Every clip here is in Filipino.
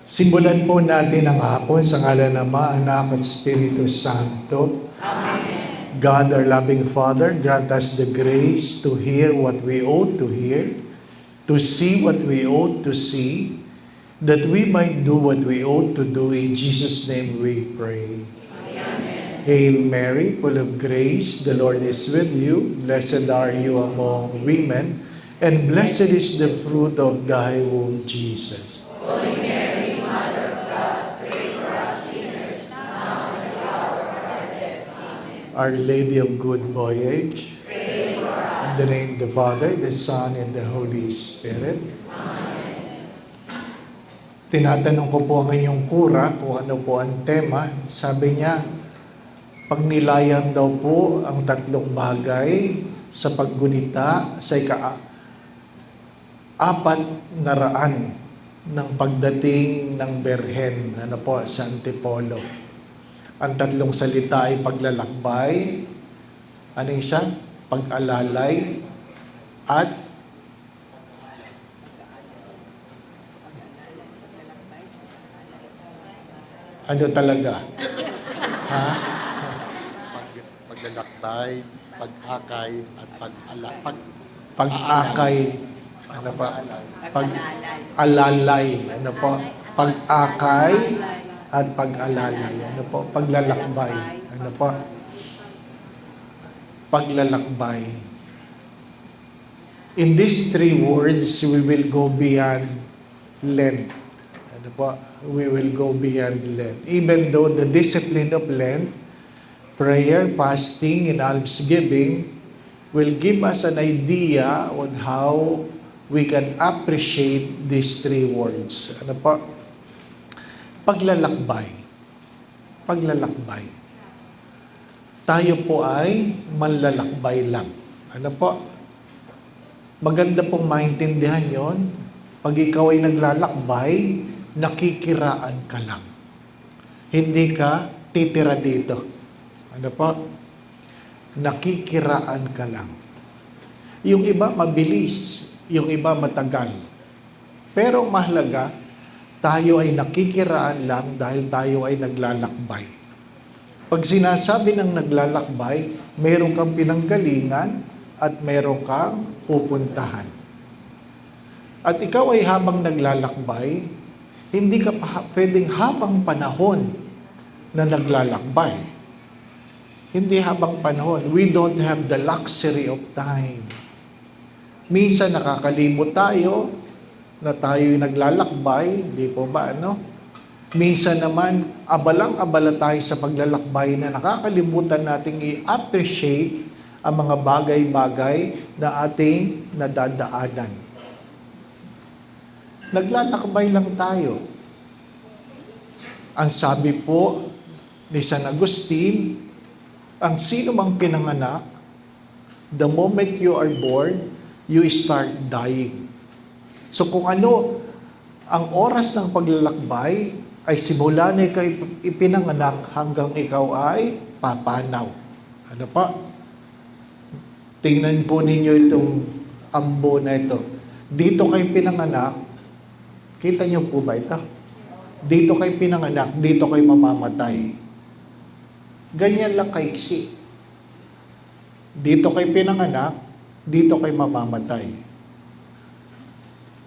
Simulan po natin ang hapon sa ngalan ng Ama, Anak at Espiritu Santo. Amen. God, our loving Father, grant us the grace to hear what we ought to hear, to see what we ought to see, that we might do what we ought to do. In Jesus' name we pray. Amen. Hail Mary, full of grace, the Lord is with you. Blessed are you among women, and blessed is the fruit of thy womb, Jesus. Holy Mary, Mother of God, pray for us sinners, now and at the hour of our death. Amen. Our Lady of Good Voyage, Pray for us. in the name of the Father, the Son, and the Holy Spirit. Amen. Tinatanong ko po ang inyong kura kung ano po ang tema. Sabi niya, pagnilayan daw po ang tatlong bagay sa paggunita sa ika-400 ng pagdating ng Berhen, ano po, sa Antipolo. Ang tatlong salita ay paglalakbay, ano isa? Pag-alalay, at ano talaga? Ha? Paglalakbay, pag-akay, at Pag-akay, ano pa? pag-aalay. Pag-alalay, ano po? Pag-akay at pag-alalay, ano po? Paglalakbay, ano po? Paglalakbay. In these three words, we will go beyond Lent. Ano po? We will go beyond Lent. Even though the discipline of Lent, prayer, fasting, and almsgiving will give us an idea on how we can appreciate these three words. Ano po? Paglalakbay. Paglalakbay. Tayo po ay manlalakbay lang. Ano po? Maganda pong maintindihan yon. Pag ikaw ay naglalakbay, nakikiraan ka lang. Hindi ka titira dito. Ano po? Nakikiraan ka lang. Yung iba mabilis, yung iba matagal. Pero mahalaga, tayo ay nakikiraan lang dahil tayo ay naglalakbay. Pag sinasabi ng naglalakbay, meron kang pinanggalingan at meron kang pupuntahan. At ikaw ay habang naglalakbay, hindi ka pwedeng habang panahon na naglalakbay. Hindi habang panahon. We don't have the luxury of time. Minsan nakakalimot tayo na tayo'y naglalakbay, di po ba, ano? Minsan naman, abalang-abala tayo sa paglalakbay na nakakalimutan nating i-appreciate ang mga bagay-bagay na ating nadadaanan. Naglalakbay lang tayo. Ang sabi po ni San Agustin, ang sino mang pinanganak, the moment you are born, you start dying. So kung ano ang oras ng paglalakbay ay simula na ikaw ipinanganak hanggang ikaw ay papanaw. Ano pa? Tingnan po ninyo itong ambo na ito. Dito kayo pinanganak, kita niyo po ba ito? Dito kayo pinanganak, dito kayo mamamatay. Ganyan lang kaiksi. Dito kayo pinanganak, dito kayo mamamatay.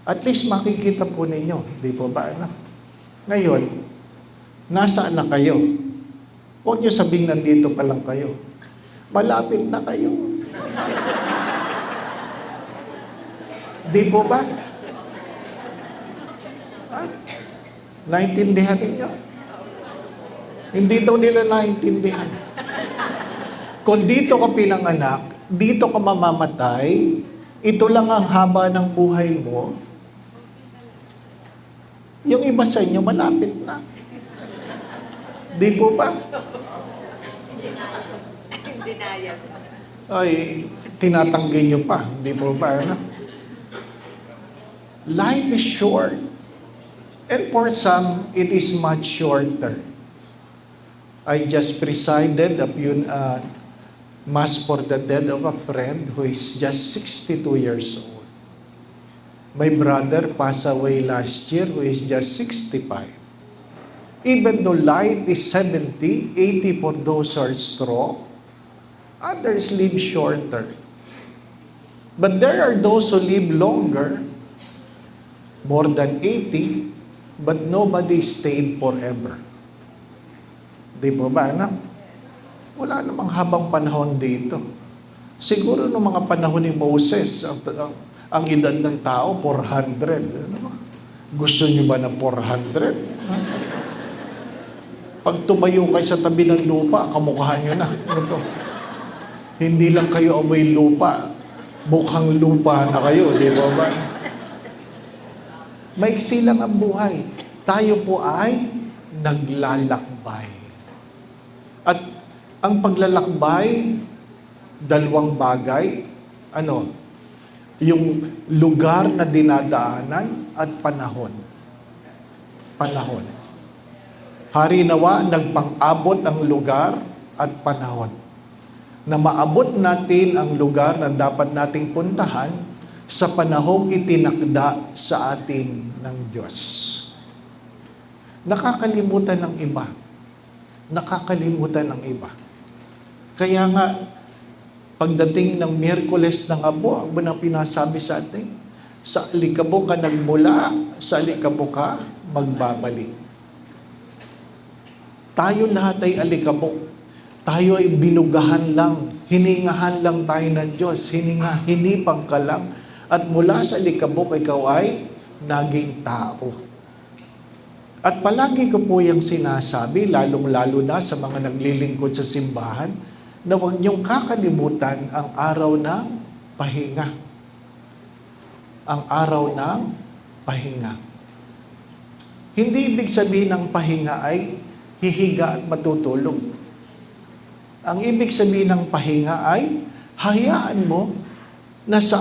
At least makikita po ninyo, di po ba? Ano? Ngayon, nasaan na kayo? Huwag nyo sabing nandito pa lang kayo. Malapit na kayo. Di po ba? Naintindihan ninyo? Hindi daw nila naintindihan. Kung dito ka pinanganak, dito ka mamamatay, ito lang ang haba ng buhay mo, yung iba sa inyo malapit na. Di po ba? Hindi na yan. Ay, tinatanggi nyo pa. Di po ba? Ano? Life is short. And for some, it is much shorter. I just presided a Mass for the death of a friend who is just 62 years old. My brother passed away last year who is just 65. Even though life is 70, 80 for those who are strong, others live shorter. But there are those who live longer, more than 80, but nobody stayed forever. Di ba ba, anak? Wala namang habang panahon dito. Siguro noong mga panahon ni Moses, ang edad ng tao, 400. Ano ba? Gusto niyo ba ng 400? Ha? Pag tumayo kayo sa tabi ng lupa, kamukha niyo na. Ano to? Hindi lang kayo amoy lupa, mukhang lupa na kayo, di ba ba? Maiksi lang ang buhay. Tayo po ay naglalakbay. At ang paglalakbay, dalawang bagay, yung lugar na dinadaanan at panahon. Panahon. Harinawa, nagpang-abot ang lugar at panahon. Na maabot natin ang lugar na dapat nating puntahan sa panahong itinakda sa atin ng Diyos. Nakakalimutan ng iba. Nakakalimutan ng iba. Kaya nga, pagdating ng Miyerkules ng Abo, ang pinasabi sa atin, sa alikabok ka nagmula, sa alikabok ka magbabalik. Tayo lahat ay alikabok. Tayo ay binugahan lang, hiningahan lang tayo ng Diyos, hinipang ka lang, at mula sa alikabok ikaw ay naging tao. At palagi ko po yung sinasabi, lalong-lalo na sa mga naglilingkod sa simbahan, na huwag niyong kakalimutan ang araw ng pahinga. Ang araw ng pahinga. Hindi ibig sabihin ng pahinga ay hihiga at matutulog. Ang ibig sabihin ng pahinga ay hayaan mo na sa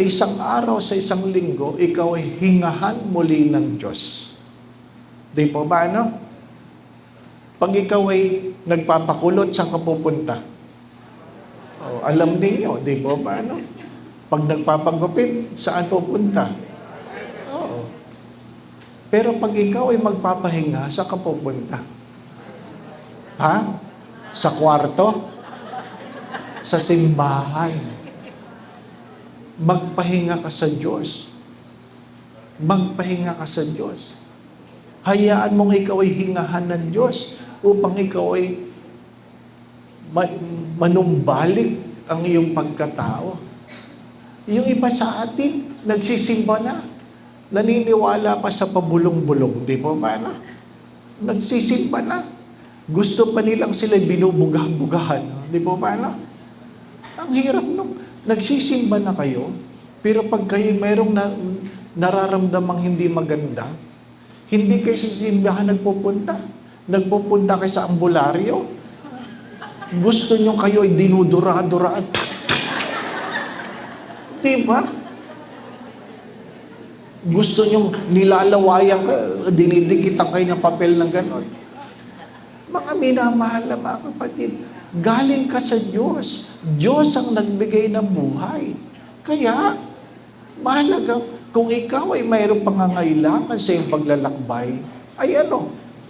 isang linggo, ikaw ay hingahan muli ng Diyos. Di po ba, ano? Pag ikaw ay nagpapakulot, saan ka pupunta? Alam ninyo, di po ba, ano? Pag nagpapagupit, saan pupunta? Oo. Pero pag ikaw ay magpapahinga, saan ka pupunta? Ha? Sa kwarto? Sa simbahan? Magpahinga ka sa Diyos. Magpahinga ka sa Diyos. Hayaan mong ikaw ay hingahan ng Diyos upang ikaw ay manumbalik ang iyong pagkatao. Yung iba sa atin, nagsisimba na. Naniniwala pa sa pabulong-bulong. Di ba ba na? Nagsisimba na. Gusto pa nilang sila binubugah-bugahan. Di ba ba na? Ang hirap nung nagsisimba na kayo, pero pag kayo mayroong nararamdamang hindi maganda, hindi kayo sa simbahan nagpupunta. Nagpupunta kayo sa ambularyo. Gusto nyo kayo ay dinudura-duraan. Diba? Gusto nyo nilalawayan ka, dinidikitan kayo ng papel ng ganon. Mga minamahal na mga kapatid, galing ka sa Diyos. Diyos ang nagbigay ng buhay. Kaya, mahalaga, kung ikaw ay mayroong pangangailangan sa iyong paglalakbay, ay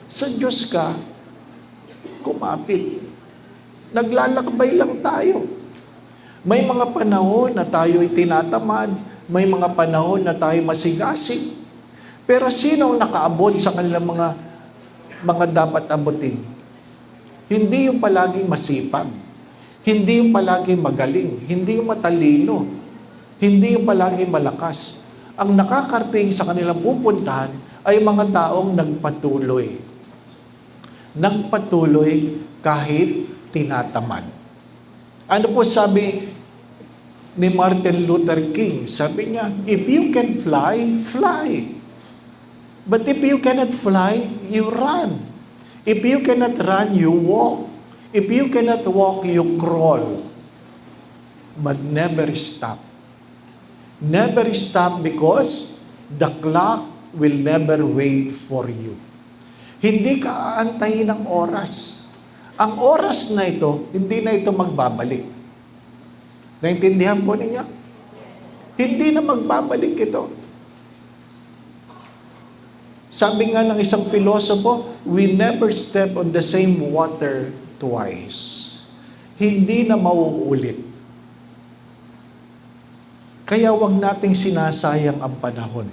sa Diyos ka, kumapit. Naglalakbay lang tayo. May mga panahon na tayo ay tinatamad, may mga panahon na tayo masigasig. Pero sino ang nakaabot sa kanilang mga dapat abutin? Hindi yung palaging masipag. Hindi yung palaging magaling. Hindi yung matalino. Hindi yung palaging malakas. Ang nakakarating sa kanilang pupuntahan ay mga taong nagpatuloy. Nagpatuloy kahit tinatamad. Ano po sabi ni Martin Luther King? Sabi niya, if you can fly, fly. But if you cannot fly, you run. If you cannot run, you walk. If you cannot walk, you crawl. But never stop. Never stop because the clock will never wait for you. Hindi ka aantayin ng oras. Ang oras na ito, hindi na ito magbabalik. Naintindihan po ninyo? Hindi na magbabalik ito. Sabi nga ng isang pilosopo, we never step on the same water twice. Hindi na mauulit. Kaya wag nating sinasayang ang panahon.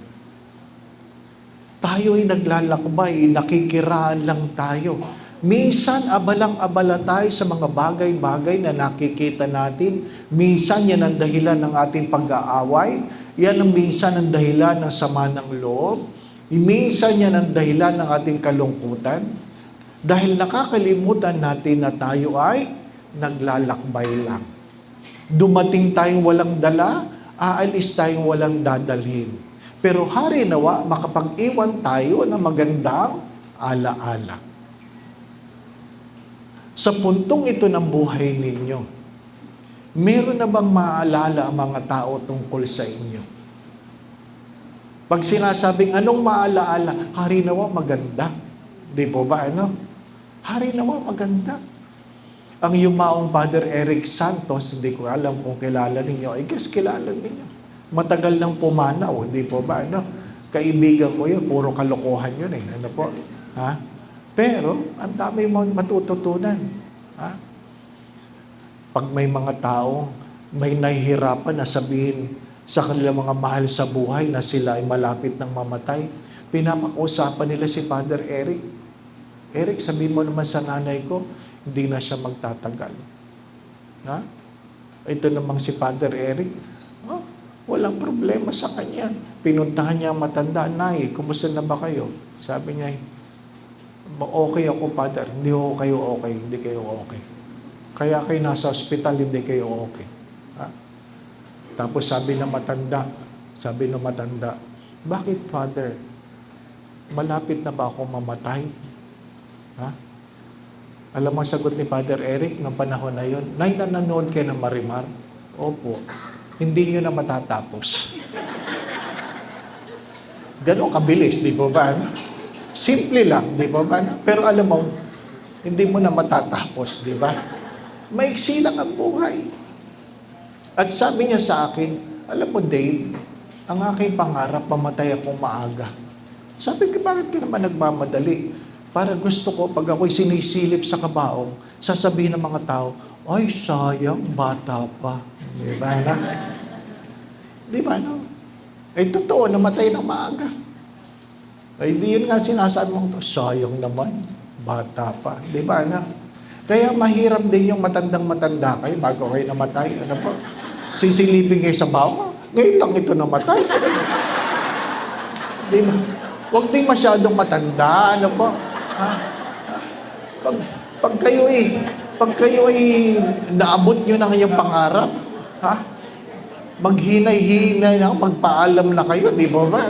Tayo ay naglalakbay, nakikiraan lang tayo. Minsan, abalang-abala tayo sa mga bagay-bagay na nakikita natin. Minsan, yan ang dahilan ng ating pag-aaway. Yan ang minsan ang dahilan ng sama ng loob. Minsan, yan ang dahilan ng ating kalungkutan. Dahil nakakalimutan natin na tayo ay naglalakbay lang. Dumating tayong walang dala, aalis tayong walang dadalhin. Pero hari nawa, makapag-iwan tayo ng magandang alaala. Sa puntong ito ng buhay ninyo, meron na bang maalala ang mga tao tungkol sa inyo? Pag sinasabing, anong maalaala? Hari nawa, maganda. Di po ba, ano? Hari nawa, maganda. Ang yumaong Father Eric Santos, hindi ko alam kung kilala ninyo. I guess kilala ninyo. Matagal nang pumanaw, di po ba, ano? Kaibigan ko yun, puro kalokohan yun eh. Ano po? Ha? Pero, ang dami mo matututunan. Ha? Pag may mga tao, may nahihirapan na sabihin sa kanilang mga mahal sa buhay na sila ay malapit ng mamatay, pinapakausapan nila si Father Eric. Eric, sabihin mo naman sa nanay ko, hindi na siya magtatagal. Ha? Ito namang si Father Eric, walang problema sa kanya. Pinuntahan niya ang matanda, Nay, kumusta na ba kayo? Sabi niya, okay ako, Father. Hindi ko kayo okay. Hindi kayo okay. Kaya kayo nasa ospital, hindi kayo okay. Ha? Tapos sabi ng matanda, bakit, Father? Malapit na ba ako mamatay? Ha? Alam mo ang sagot ni Father Eric ng panahon na yun? Nay, nanonood kayo ng Marimar? Opo. Hindi nyo na matatapos. Ganon kabilis, di ba ba? Simple lang, di ba ba? Pero alam mo, hindi mo na matatapos, di ba? Maiksi lang ang buhay. At sabi niya sa akin, alam mo Dave, ang aking pangarap, pamatay akong maaga. Sabi ko, bakit ka naman nagmamadali? Para gusto ko, pag ako'y sinisilip sa kabaong, sasabihin ng mga tao, ay, sayang, bata pa. Di ba na? Di ba na? Eh, totoo, namatay ng maaga. Ay, di yun nga sinasabi mo, sayang naman, bata pa. Di ba na? Kaya mahirap din yung matandang-matanda kayo bago kayo namatay. Ano po? Sisilipin kayo sa bawa. Ngayon lang ito namatay. Di ba? Huwag din masyadong matanda. Ano po? Ha? Pag kayo ay naabot nyo na kanyang pangarap, ha? Maghinay-hinay na, magpaalam na kayo, di ba ba?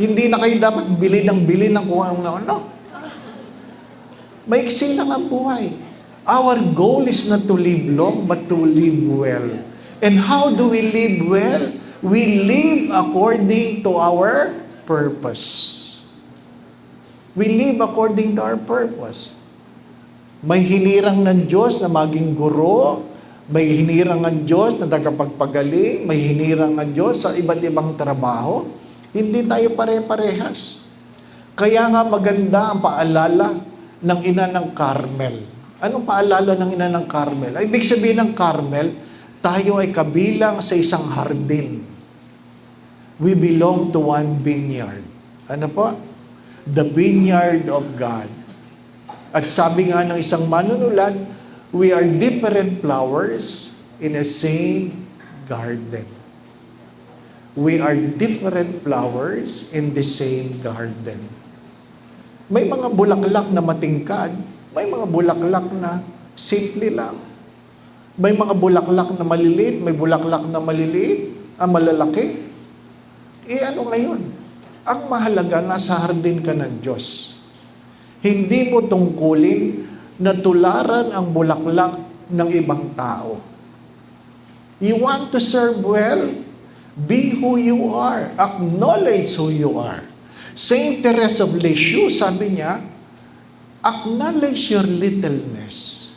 Hindi na kayo dapat bili ng kung ano. Maiksi lang ang buhay. Our goal is not to live long, but to live well. And how do we live well? We live according to our purpose. We live according to our purpose. May hinirang ng Diyos na maging guro, may hinirang ng Diyos na tagapagpagaling, may hinirang ng Diyos sa iba't ibang trabaho. Hindi tayo pare-parehas. Kaya nga maganda ang paalala ng ina ng Carmel. Anong paalala ng ina ng Carmel? Ay, ibig sabihin ng Carmel, tayo ay kabilang sa isang hardin. We belong to one vineyard. Ano po? The vineyard of God. At sabi nga ng isang manunulat, we are different flowers in a same garden. We are different flowers in the same garden. May mga bulaklak na matingkad, may mga bulaklak na simple lang. May mga bulaklak na maliliit, may bulaklak na maliliit, malalaki. Ano ngayon? Ang mahalaga, nasa hardin ka ng Diyos. Hindi mo tungkulin na tularan ang bulaklak ng ibang tao. You want to serve well? Be who you are. Acknowledge who you are. Saint Teresa of Lisieux, sabi niya, acknowledge your littleness.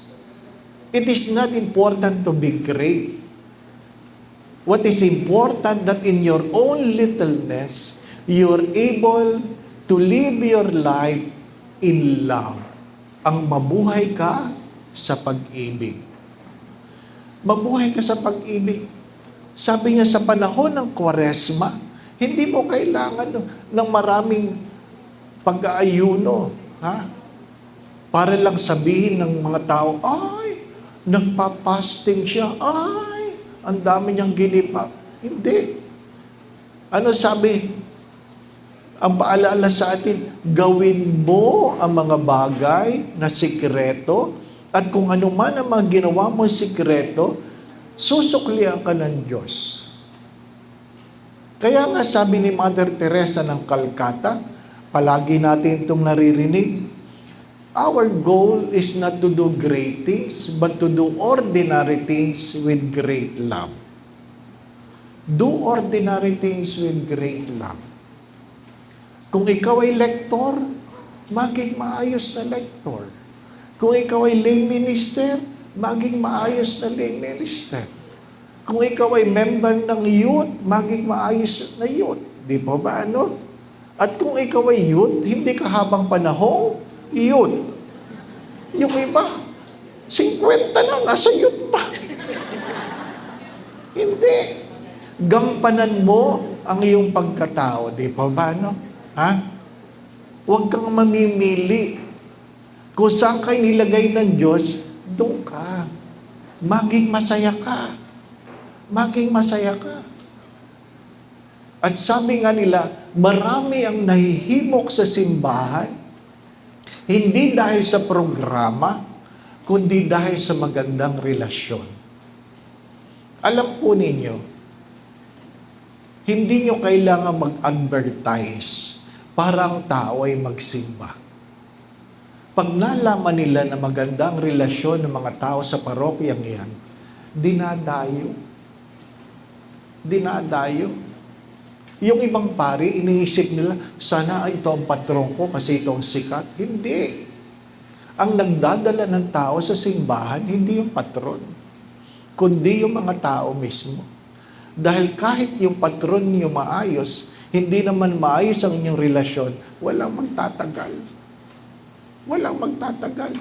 It is not important to be great. What is important that in your own littleness, you're able to live your life in love. Ang mabuhay ka sa pag-ibig. Mabuhay ka sa pag-ibig. Sabi niya sa panahon ng Kwaresma, hindi mo kailangan ng maraming pag-aayuno. Ha? Para lang sabihin ng mga tao, ay, nagpa-fasting siya. Ay, ang dami niyang ginip. Hindi. Ano sabi? Ang paalala sa atin, gawin mo ang mga bagay na sikreto at kung ano man ang mga ginawa mo sikreto, susuklian ka ng Diyos. Kaya nga sabi ni Mother Teresa ng Calcutta, palagi natin itong naririnig, our goal is not to do great things, but to do ordinary things with great love. Do ordinary things with great love. Kung ikaw ay lektor, maging maayos na lektor. Kung ikaw ay lay minister, maging maayos na lay minister. Kung ikaw ay member ng youth, maging maayos na youth. Di po ba ano? At kung ikaw ay youth, hindi ka habang panahong youth. Yung iba, 50 na, nasa youth pa. Hindi. Gampanan mo ang iyong pagkatao. Di po ba ano? Ha? Huwag kang mamimili. Kung saan kayo nilagay ng Diyos, doon ka. Maging masaya ka. Maging masaya ka. At sabi nga nila, marami ang nahihimok sa simbahan, hindi dahil sa programa, kundi dahil sa magandang relasyon. Alam po ninyo, hindi nyo kailangan mag-advertise para ang tao ay magsimba. Pag nalaman nila na magandang relasyon ng mga tao sa parokyang yan, dinadayo. Dinadayo. Yung ibang pari, iniisip nila, sana ito ang patron ko kasi ito ang sikat. Hindi. Ang nagdadala ng tao sa simbahan, hindi yung patron, kundi yung mga tao mismo. Dahil kahit yung patron niyo maayos, hindi naman maayos ang inyong relasyon, walang magtatagal. Walang magtatagal.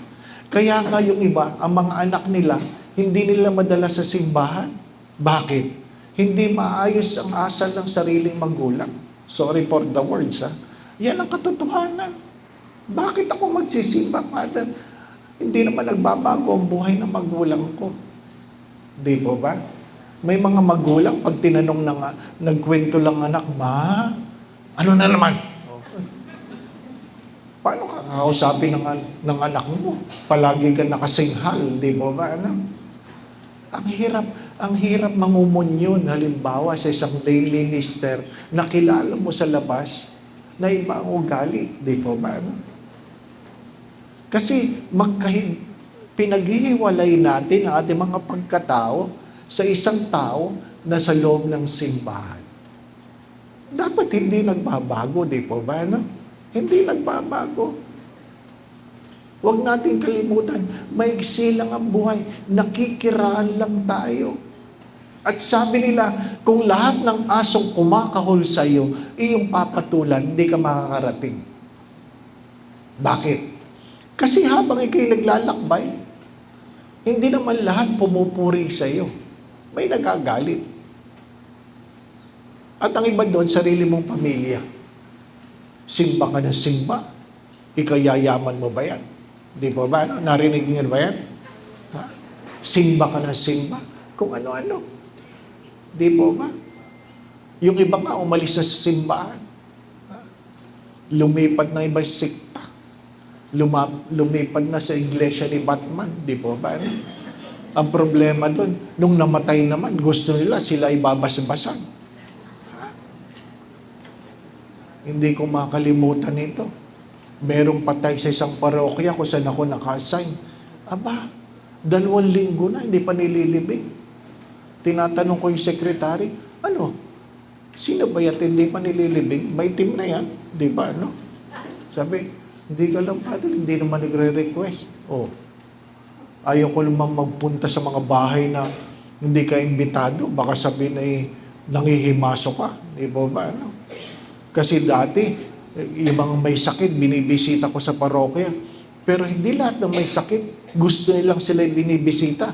Kaya nga yung iba, ang mga anak nila, hindi nila madala sa simbahan. Bakit? Hindi maayos ang asal ng sariling magulang. Sorry for the words, ha? Yan ang katotohanan. Bakit ako magsisimba, Father? Hindi naman nagbabago ang buhay ng magulang ko. Di po ba? May mga magulang, pag tinanong na nagkwento lang anak, ma, ano na naman? Paano ka kakausapin ng anak mo? Palagi ka nakasinghal, di ba ba? Ano? Ang hirap mangumunyon, halimbawa sa isang lay minister, nakilala mo sa labas, na iba ang ugali, di ba ba? Ano? Kasi pinaghihiwalay natin ang ating mga pagkatao sa isang tao na sa loob ng simbahan. Dapat hindi nagbabago, di po ba? No? Hindi nagbabago. Huwag natin kalimutan, maigsi lang ang buhay, nakikiraan lang tayo. At sabi nila, kung lahat ng asong kumakahol sa iyo, iyong papatulan, hindi ka makakarating. Bakit? Kasi habang ikay naglalakbay, hindi naman lahat pumupuri sa iyo. May nagagalit. At ang iba doon, sarili mong pamilya. Simba ka na simba. Ikayayaman mo ba yan? Di ba ba? Narinig niyo ba yan? Ha? Simba ka na simba. Kung ano-ano. Di ba ba? Yung iba nga, umalis na sa simbahan. Ha? Lumipat na iba sikta. Lumipat na sa iglesia ni Batman. Di ba ba? Ang problema doon, nung namatay naman, gusto nila sila ibabasbasan. Ha? Hindi ko makalimutan ito. Merong patay sa isang parokya kung saan ako naka-assign. Aba, 2 linggo na, hindi pa nililibing. Tinatanong ko yung sekretary, ano? Sino ba yan hindi pa nililibing? May team na yan, di ba? Ano? Sabi, hindi ka lang, Father, hindi naman nagre-request. Oh, ayaw ko naman magpunta sa mga bahay na hindi ka imbitado, baka sabihin ay nangihimaso ka. Di ba? Ano? Kasi dati, yung mga may sakit, binibisita ko sa parokya. Pero hindi lahat ng may sakit, gusto nilang sila binibisita.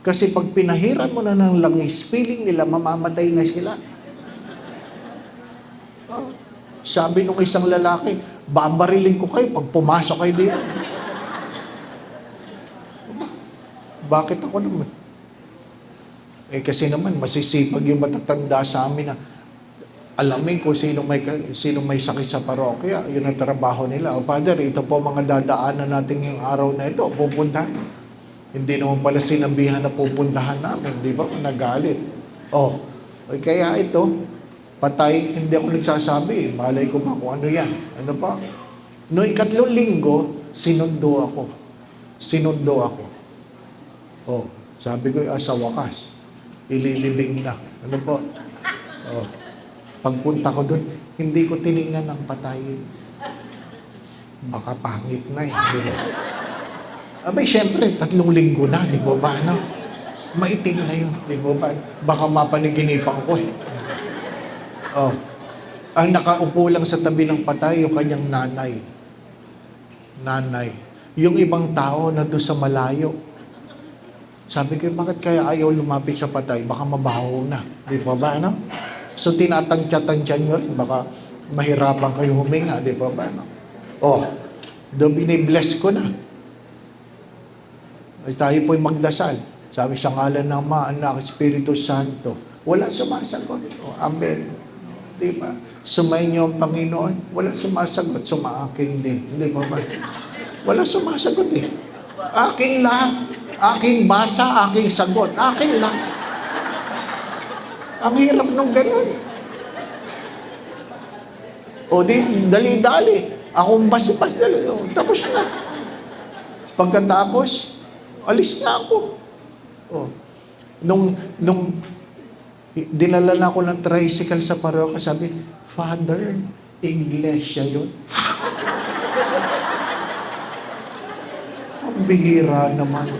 Kasi pag pinahiran mo na ng langis, feeling nila mamamatay na sila. Sabi nung isang lalaki, babarilin ko kayo pag pumasok kayo dito. Bakit ako naman? Kasi naman, masisipag yung matatanda sa amin na alamin kung sino may sakit sa parokya. Yun ang trabaho nila. O Father, ito po mga dadaanan natin yung araw na ito. Pupuntahan. Hindi naman pala sinabihan na pupuntahan namin. Di ba? Nagalit. Kaya ito, patay, hindi ako nagsasabi. Malay ko ba kung ano yan? Ano pa? Noong 3 linggo, sinundo ako. Sabi ko, sa wakas, ililibing na. Ano po? Pagpunta ko doon, hindi ko tinignan ng patay. Baka pangit na eh. Abay, syempre, 3 linggo na, di ba ba? Ano? Maitim na yun, di ba ba? Baka mapaniginipan ko eh. Ang nakaupo lang sa tabi ng patay, yung kanyang nanay. Yung ibang tao na doon sa malayo. Sabi ko, bakit kaya ayaw lumapit sa patay? Baka mabaho na. Di ba ba? Ano? So, tinatantya-tantya nyo rin. Baka mahirapan kayo huminga. Di ba ba? Ano? Doon binibless ko na. Ay, tayo po'y magdasal. Sabi sa ngalan ng Ama, Anak, Espiritu Santo. Wala sumasagot. Amen. Di ba? Sumayin niyo ang Panginoon. Wala sumasagot. Sumaakin din. Di ba ba? Wala sumasagot eh. Akin lahat. Aking basa, aking sagot. Akin lang. Ang hirap nung ganun. Dali-dali. Akong basa-basa. Tapos na. Pagkatapos, alis na ako. Nung dinala na ako ng tricycle sa parokya, sabi, Father, iglesia yun. Ang bihira naman.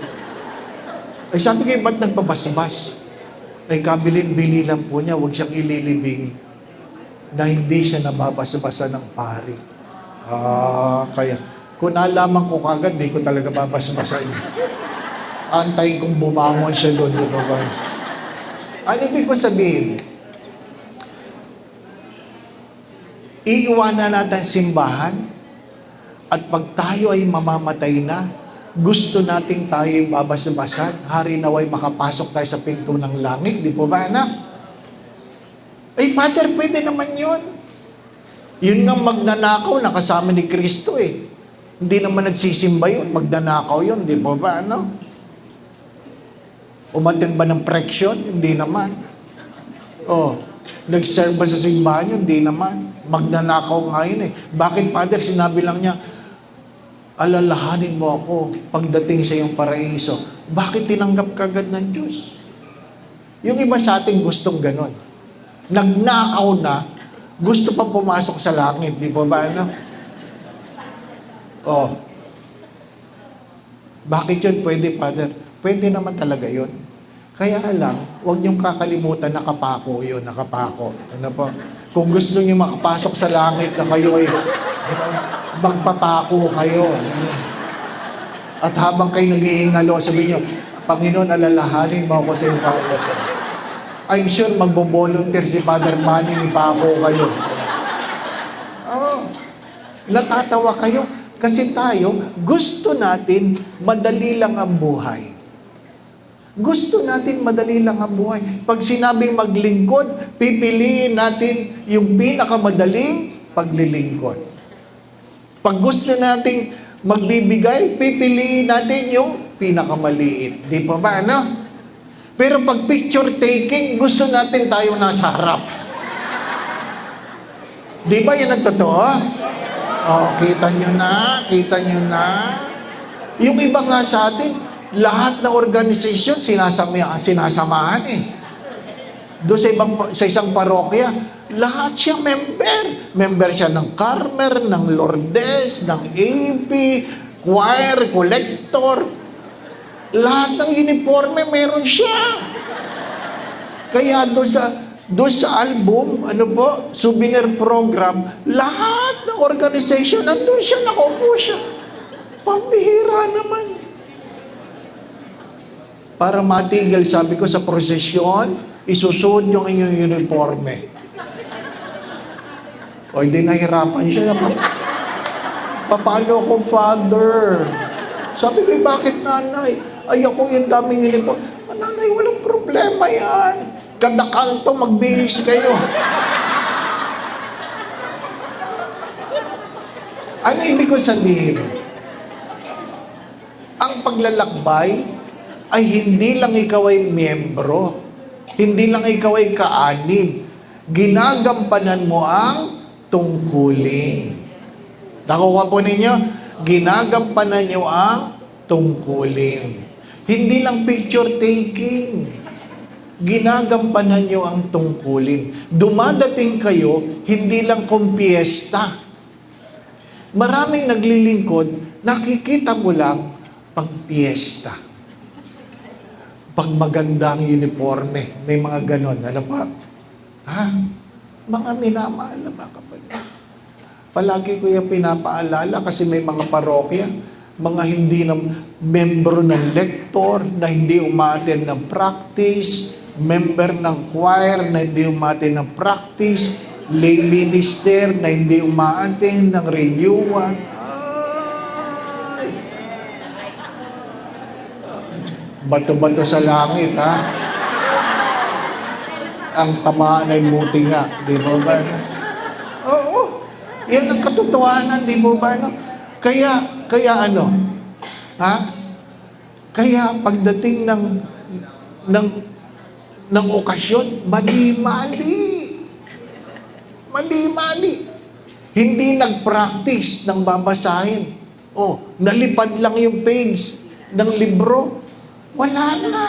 Sabi kayo, ba't nagpabasbas? Kabilin-bili lang po niya, huwag siyang ililibing na hindi siya nababasbasa ng pari. Kaya, kung nalaman ko kagad, di ko talaga babasbasan. Antayin kong bumangon siya doon. Ano ibig ko sabihin? Iiwanan natin simbahan at pag tayo ay mamamatay na, gusto nating tayo babasbasan, hari naway makapasok tayo sa pinto ng langit, di po ba, anak? Father, pwede naman yun. Yun nga magnanakaw, nakasama ni Kristo eh. Hindi naman nagsisimba yun, magnanakaw yun, di po ba, ano? Umatin ba ng preksyon? Hindi naman. Nag-serve ba sa simbahan yun? Hindi naman. Magnanakaw nga yun eh. Bakit, Father, sinabi lang niya, alalahanin mo ako pagdating sa iyong paraiso. Bakit tinanggap ka agad ng Diyos? Yung iba sa ating gustong ganon. Nagnakaw na, gusto pa pumasok sa langit. Di ba ba, ano? Bakit yun pwede, Father? Pwede naman talaga yun. Kaya lang, huwag niyong kakalimutan, nakapako yun, nakapako. Ano po? Kung gusto niyo makapasok sa langit na kayo ay magpapako kayo. At habang kayo nag-iingalo, sabi niyo, Panginoon, alalahanin mo ako sa iyong kawasan. I'm sure magbo-volunteer si Father Manny, ipako kayo. Natatawa kayo. Kasi tayo, gusto natin madali lang ang buhay. Gusto natin madali lang ang buhay. Pag sinabing maglingkod, pipiliin natin yung pinakamadaling paglilingkod. Pag gusto nating magbibigay, pipiliin natin yung pinakamaliit. Di pa ba, ano? Pero pag picture taking, gusto natin tayo nasa harap. Di ba yan ang totoo? Kita nyo na. Yung iba nga sa atin, lahat ng organisasyon sinasamahan eh. Doon sa isang parokya, lahat siya member. Member siya ng Carmer, ng Lourdes, ng AP, choir, collector. Lahat ng uniforme meron siya. Kaya doon sa album, ano po, souvenir program, lahat ng organization, nandun siya, nakaupo siya. Pambihira naman. Para matigil, sabi ko sa prosesyon, isusuot yung inyong uniforme. O, hindi nahirapan siya naman. Paano ko, Father? Sabi ko, bakit nanay? Ay, ako yung daming uniforme. Nanay, walang problema yan. Kada kanto, magbihis kayo. Ano ibig ko sabihin? Ang paglalakbay ay hindi lang ikaw ay miyembro. Hindi lang ikaw ay kaanib. Ginagampanan mo ang tungkulin. Nakuha po ninyo? Ginagampanan nyo ang tungkulin. Hindi lang picture taking. Ginagampanan nyo ang tungkulin. Dumadating kayo, hindi lang kumpiesta. Maraming naglilingkod, nakikita mo lang pag piyesta. Pag magandang uniforme, may mga ganon. Ano pa? Ha? Mga minamahal na ba kapatid? Palagi ko yung pinapaalala kasi may mga parokya, mga hindi na membro ng lektor, na hindi umaattend ng practice, member ng choir na hindi umaattend ng practice, lay minister na hindi umaattend ng renewal. Ay! Bato-bato sa langit, ha? Ang tamaan ay muti nga, di ba ba? Oo, yan ang katotohanan, di ba ba? Kaya ano? Ha? Kaya pagdating ng okasyon, mali-mali. Mali-mali. Hindi nag-practice ng babasahin. Oh, nalipad lang yung page ng libro. Wala na.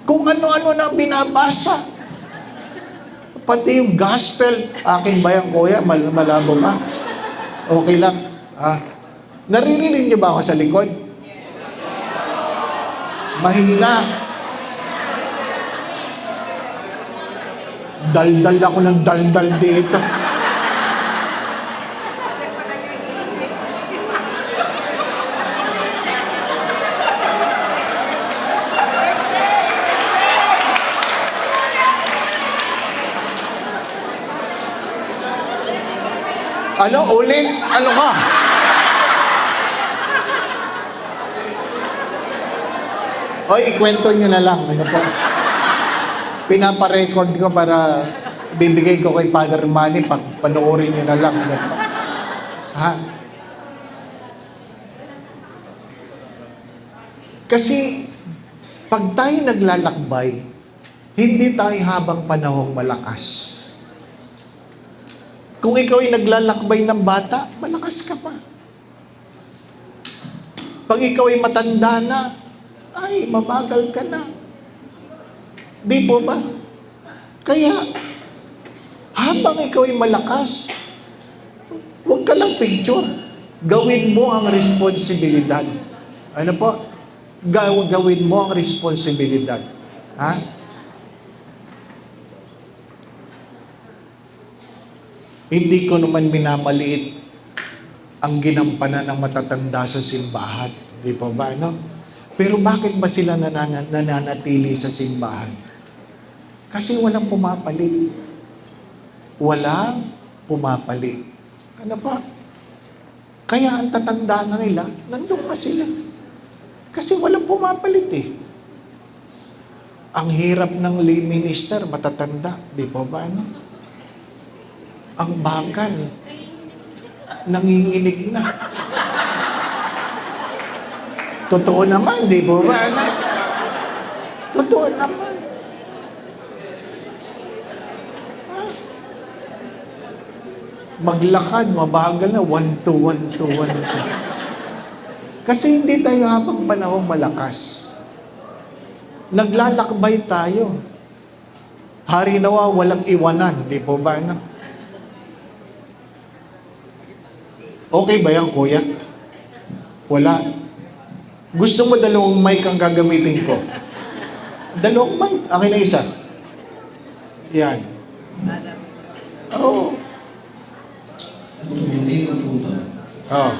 Kung ano-ano na binabasa. Pati yung gospel, akin ba yan, kuya? Malabo ba? Okay lang. Naririnig niyo ba ako sa likod? Mahina. Daldal ako ng daldal dito. Ano? Ulit? Ano ka? Oy, ikwento nyo na lang. Ano po? Pinaparecord ko para bibigay ko kay Father Manny, panoorin nyo na lang. Ano po? Ha? Kasi, pag tayo naglalakbay, hindi tayo habang panahong malakas. Kung ikaw ay naglalakbay ng bata, malakas ka pa. Pag ikaw ay matanda na, ay, mabagal ka na. Di po ba? Kaya, habang ikaw ay malakas, huwag ka lang picture. Gawin mo ang responsibilidad. Ano po? Gawin mo ang responsibilidad. Ha? Hindi ko naman minamaliit ang ginampanan ng matatanda sa simbahan. Di po ba, no? Pero bakit ba sila nananatili sa simbahan? Kasi walang pumapalit. Walang pumapalit. Ano pa? Kaya ang tatanda na nila, nandun pa sila. Kasi walang pumapalit eh. Ang hirap ng lay minister, matatanda. Di po ba, no? Ang bagal, nanginginig na. Totoo naman, di ba? Totoo naman. Maglakad, mabagal na, 1, 2, 1, 2, 1, 2. Kasi hindi tayo habang panahon malakas. Naglalakbay tayo. Hari nawa, walang iwanan, di po ba? No? Okay ba yan, kuya? Wala. Gusto mo dalawang mic ang gagamitin ko? Dalawang mic? Akin na isa. Yan. Oo. Hindi ko po ito. Oh.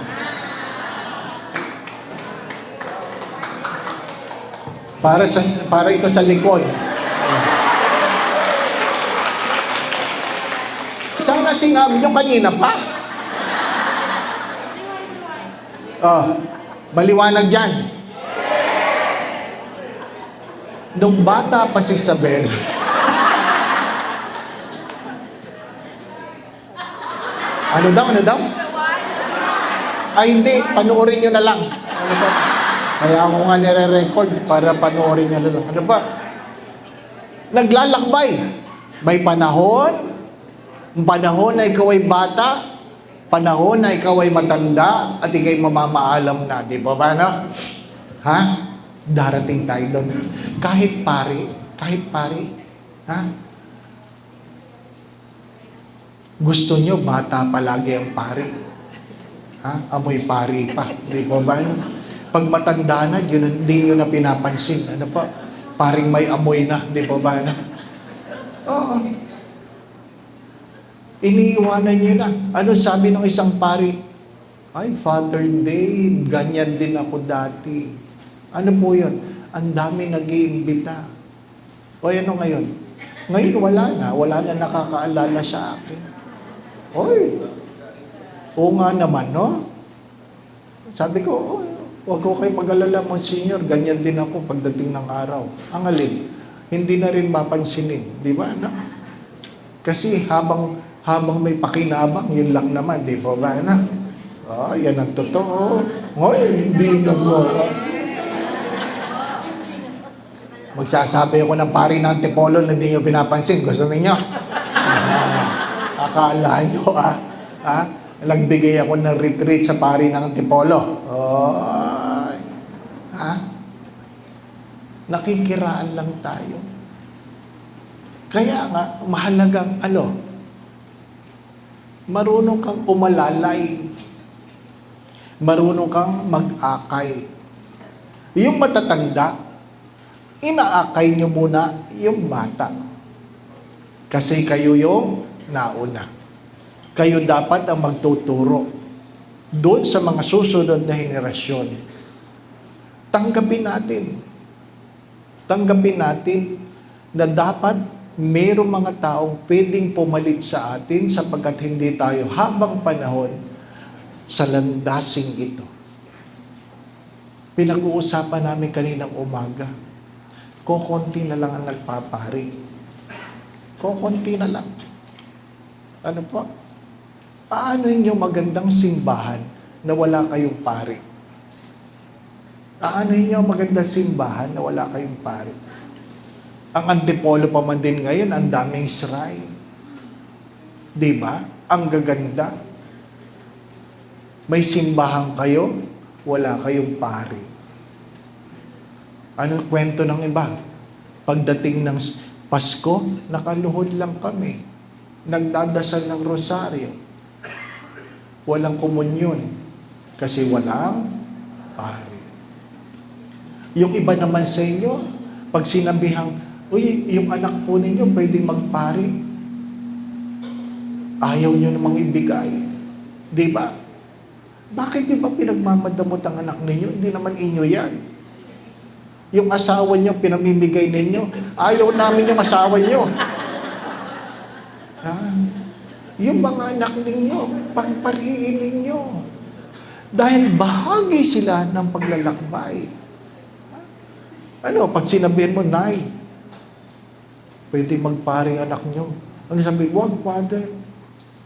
Para ito sa likod. Sana sinabi nyo kanina pa. Oh, maliwanag dyan. Nung bata pa si Isabel, ano daw? Ay hindi, panoorin nyo na lang. Ano ba? Kaya ako nga nire-record para panoorin nyo na lang. Ano ba? Naglalakbay. May panahon na ikaw ay bata, panahon na ikaw ay matanda, at ikay mamamaalam na. Di ba ba, no? Ha? Darating tayo doon. Kahit pari, ha? Gusto nyo, bata palagi ang pari. Ha? Amoy pari pa. Di ba ba? Pag matanda na, yun, di nyo na pinapansin. Ano pa? Paring may amoy na. Di ba ba? Oo. Iniiwanan nyo na. Ano sabi ng isang pari? Ay, Father Dave, ganyan din ako dati. Ano po yun? Ang dami nag-iimbita. O ano ngayon? Ngayon wala na. Wala na nakakaalala sa akin. Oy, oo nga naman, no? Sabi ko, oh, huwag ko kayo mag-alala, Monsignor, ganyan din ako pagdating ng araw. Ang alin, hindi na rin mapansinin, di ba? No? Kasi habang may pakinabang, yun lang naman, di ba ba? Na? Oh, yan ang totoo. Oy, hindi na mo. Magsasabi ako ng pari ng Antipolo na hindi nyo pinapansin. Gusto ninyo? Akala nyo, nagbigay ako ng retreat sa pari ng Antipolo. Oh, nakikiraan lang tayo. Kaya nga, mahalagang marunong kang umalalay. Marunong kang mag-akay. Yung matatanda, inaakay nyo muna yung bata. Kasi kayo yung nauna. Kayo dapat ang magtuturo doon sa mga susunod na henerasyon. Tanggapin natin na dapat mayroong mga taong pwedeng pumalit sa atin sapagkat hindi tayo habang panahon sa landasing ito. Pinag-uusapan namin kaninang umaga, kokonti na lang ang nagpapari. Kokonti na lang. Ano po? Paano yung magandang simbahan na wala kayong pari? Paano yung magandang simbahan na wala kayong pari? Ang Antipolo pa man din ngayon, ang daming shrine. Di ba? Ang gaganda. May simbahan kayo, wala kayong pari. Anong kwento ng iba? Pagdating ng Pasko, nakaluhod lang kami. Nagdadasal ng rosaryo. Walang komunyon. Kasi walang pari. Yung iba naman sa inyo, pag sinabihang, uy, yung anak po ninyo pwedeng magpari. Ayaw nyo namang ibigay. Di ba? Bakit nyo ba pinagmamadamot ang anak ninyo? Hindi naman inyo yan. Yung asawa nyo, pinamimigay ninyo. Ayaw namin yung asawa nyo. Yung mga anak ninyo, pagparihin ninyo. Dahil bahagi sila ng paglalakbay. Pag sinabihin mo, Nay, pwede magparing anak nyo. Ano sabi? Wag, Father.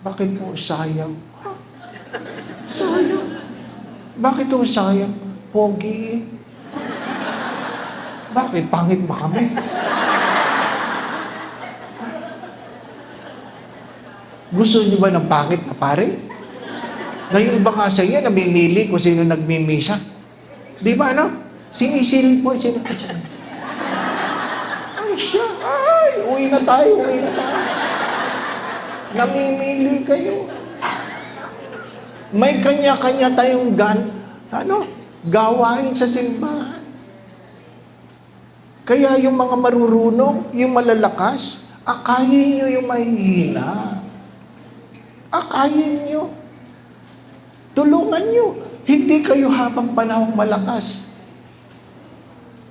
Bakit po sayang? Sayang. Bakit po sayang? Pogi. Bakit? Pangit ba kami? Gusto niyo ba ng pangit na pare? Na yung iba nga sa inyo, namimili kung sino nagmimisa. Di ba, Sinisilip mo, ay siya, uwi na tayo. Namimili kayo. May kanya-kanya tayong gawain sa simbahan. Kaya yung mga marurunong, yung malalakas, Akayin nyo yung mahihina. Akayin nyo. Tulungan nyo. Hindi kayo habang panahong malakas.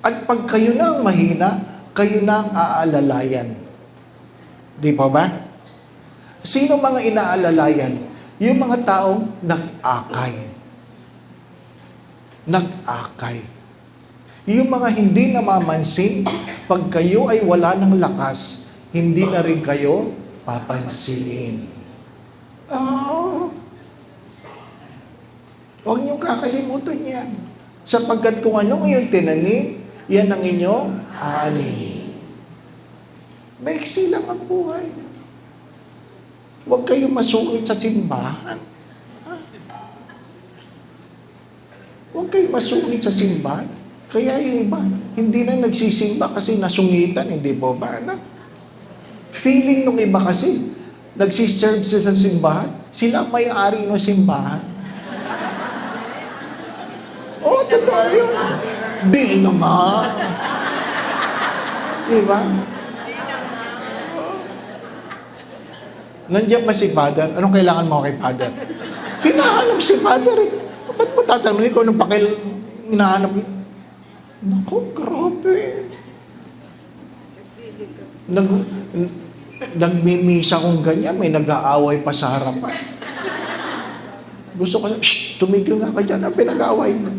At pag kayo na ang mahina, kayo na ang aalalayan. Di pa ba? Sino mga inaalalayan? Yung mga taong nag-akay. Nag-akay. Yung mga hindi namamansin, pag kayo ay wala ng lakas, hindi na rin kayo papansinin. Oh. Huwag niyong kakalimutan yan. Sapagkat kung anong iyong tinanim, yan ang inyong ani. Maiksi lang ang buhay. Huwag kayong masungit sa simbahan. Huwag kayong masungit sa simbahan. Kaya yung iba, hindi na nagsisimba kasi nasungitan, hindi po ba? Ano? Feeling nung iba kasi, nagsiserve sila sa simbahan, sila may-ari ng simbahan. Oh, totoo yun. Di naman. Diba? Nandiyan ba si Father? Anong kailangan mo kay Father? Hinahanap si Father eh. Ba't mo tatanungin ko anong hinahanap? Naku, grabe. Nagmimisa kong ganyan, may nag-aaway pa sa harapan. Gusto ko, shh, tumigil nga ka dyan, ang pinag-aaway mo.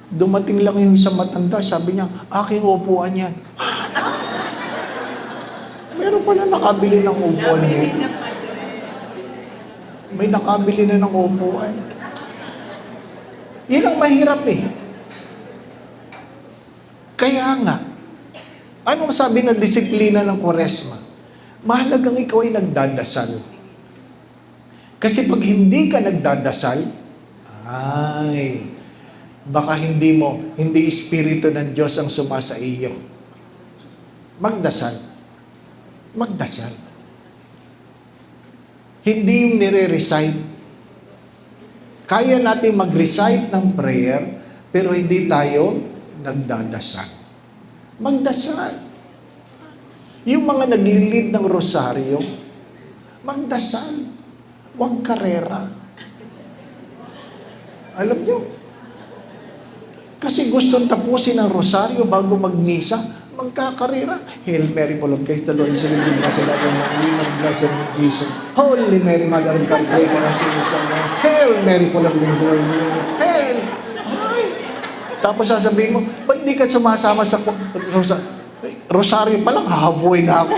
Dumating lang yung isang matanda, sabi niya, aking upuan yan. Meron pala nakabili ng upuan. May nakabili na ng upuan. Yan ang mahirap eh. Kaya nga, anong sabi ng disiplina ng Kwaresma? Mahalagang ikaw ay nagdadasal. Kasi pag hindi ka nagdadasal, baka hindi Espiritu ng Diyos ang sumasa iyo. Magdasal. Magdasal. Hindi yung nire-recite. Kaya natin mag-recite ng prayer, pero hindi tayo nagdadasal. Magdasal. Yung mga naglilid ng rosaryo, magdasal. Huwag karera. Alam nyo? Kasi gustong tapusin ang rosaryo bago magmisa, magkakarera. Hail Mary, full of grace, the Lord is with you. Blessed are you among women, blessed is Jesus. Holy Mary, Mother of God, pray for us sinners now. Hail Mary, full of grace, the Lord is with you. Hail! Ay! Tapos sasabihin mo, ba't di ka sumasama sa rosaryo pa lang, hahabuin na ako.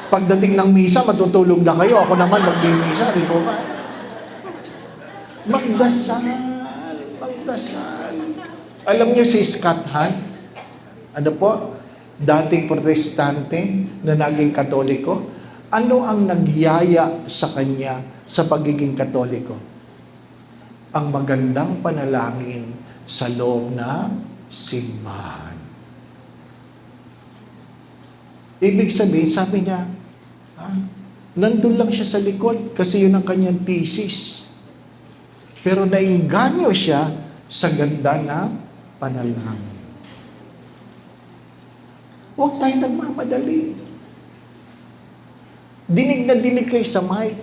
Pagdating ng misa, matutulog na kayo. Ako naman magmimisa, di ko ba? Magdasal. Magdasal. Alam niyo si Scott Hahn? Ano po? Dating protestante na naging katoliko. Ano ang nagyaya sa kanya sa pagiging katoliko? Ang magandang panalangin sa loob ng simbahan. Ibig sabihin, sabi niya, nandun lang siya sa likod kasi yun ang kanyang thesis. Pero nainganyo siya sa ganda ng panalangin. Huwag tayo nagmamadali. Dinig na dinig kayo sa mic.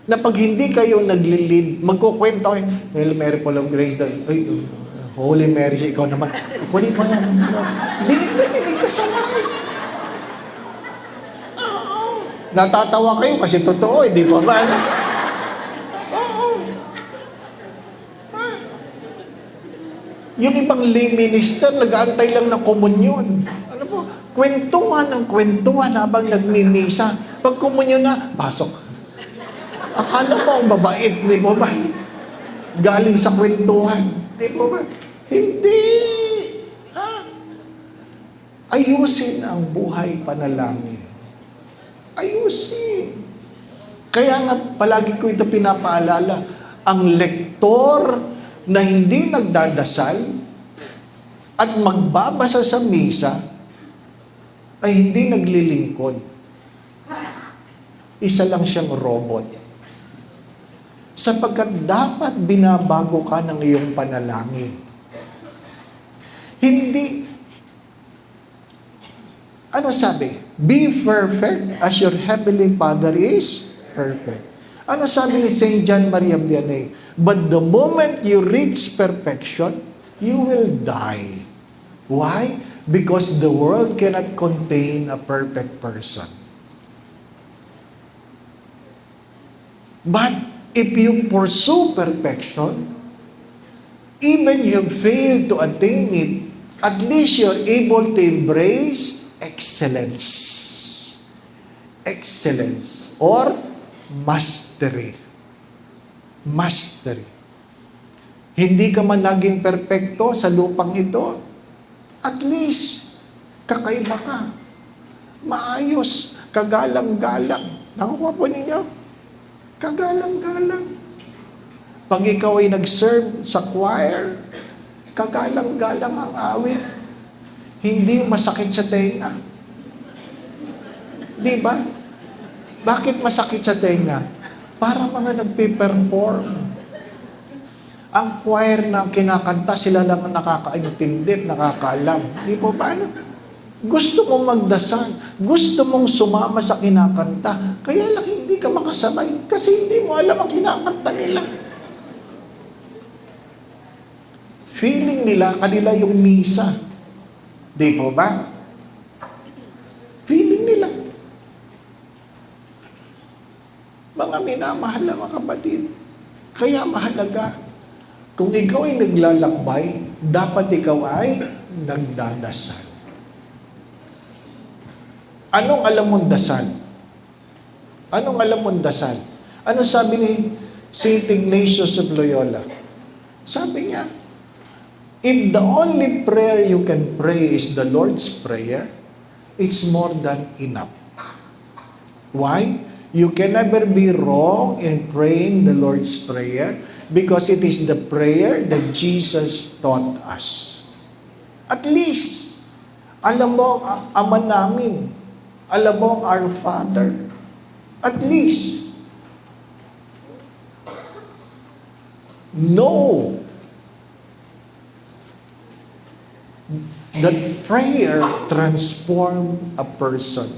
Na pag hindi kayo naglilid, magkukwento kayo, Hail Mary, full of grace, Holy Mary, ikaw naman. Kunin mo yan. Dinig na dinig ka sa mic. Natatawa kayo kasi totoo, di ba ba? Oo. Yung ibang lay minister, nag-aantay lang ng komunyon. Ano po? Kwentuhan ng kwentuhan habang nagmimisa. Pag komunyon na, pasok. Akala mo ang babait, di ba ba? Galing sa kwentuhan. Di ba ba? Hindi. Ayusin ang buhay panalangin. Ayusin. Kaya nga, palagi ko ito pinapaalala, ang lektor na hindi nagdadasal at magbabasa sa misa ay hindi naglilingkod. Isa lang siyang robot. Sapagkat dapat binabago ka ng iyong panalangin. Ano sabi? Be perfect as your heavenly Father is perfect. Ano sabi ni Saint John Maria Vianney? But the moment you reach perfection, you will die. Why? Because the world cannot contain a perfect person. But if you pursue perfection, even you fail to attain it, at least you're able to embrace excellence. Excellence or mastery. Mastery. Hindi ka man naging perpekto sa lupang ito, at least kakaiba ka. Maayos, kagalang-galang. Nakukuha po ninyo? Kagalang-galang. Pag ikaw ay nag-serve sa choir, kagalang-galang ang awit. Hindi masakit sa tenga. Di ba? Bakit masakit sa tenga? Para mga nagpe-perform. Ang choir na kinakanta, sila lang ang nakakaintindi, nakakaalam. Di po paano? Gusto mong magdasal, gusto mong sumama sa kinakanta, kaya lang hindi ka makasabay kasi hindi mo alam ang kinakanta nila. Feeling nila, kanila yung misa. Di po ba? Feeling nila. Mga minamahal na mga kapatid, kaya mahalaga, kung ikaw ay naglalakbay, dapat ikaw ay nagdadasal. Anong alam mong dasal? Anong alam mong dasal? Ano sabi ni Saint Ignatius of Loyola? Sabi niya, if the only prayer you can pray is the Lord's Prayer, it's more than enough. Why? You can never be wrong in praying the Lord's Prayer because it is the prayer that Jesus taught us. At least, alam mo ang Ama namin, alam mo our Father. At least, know that prayer transform a person.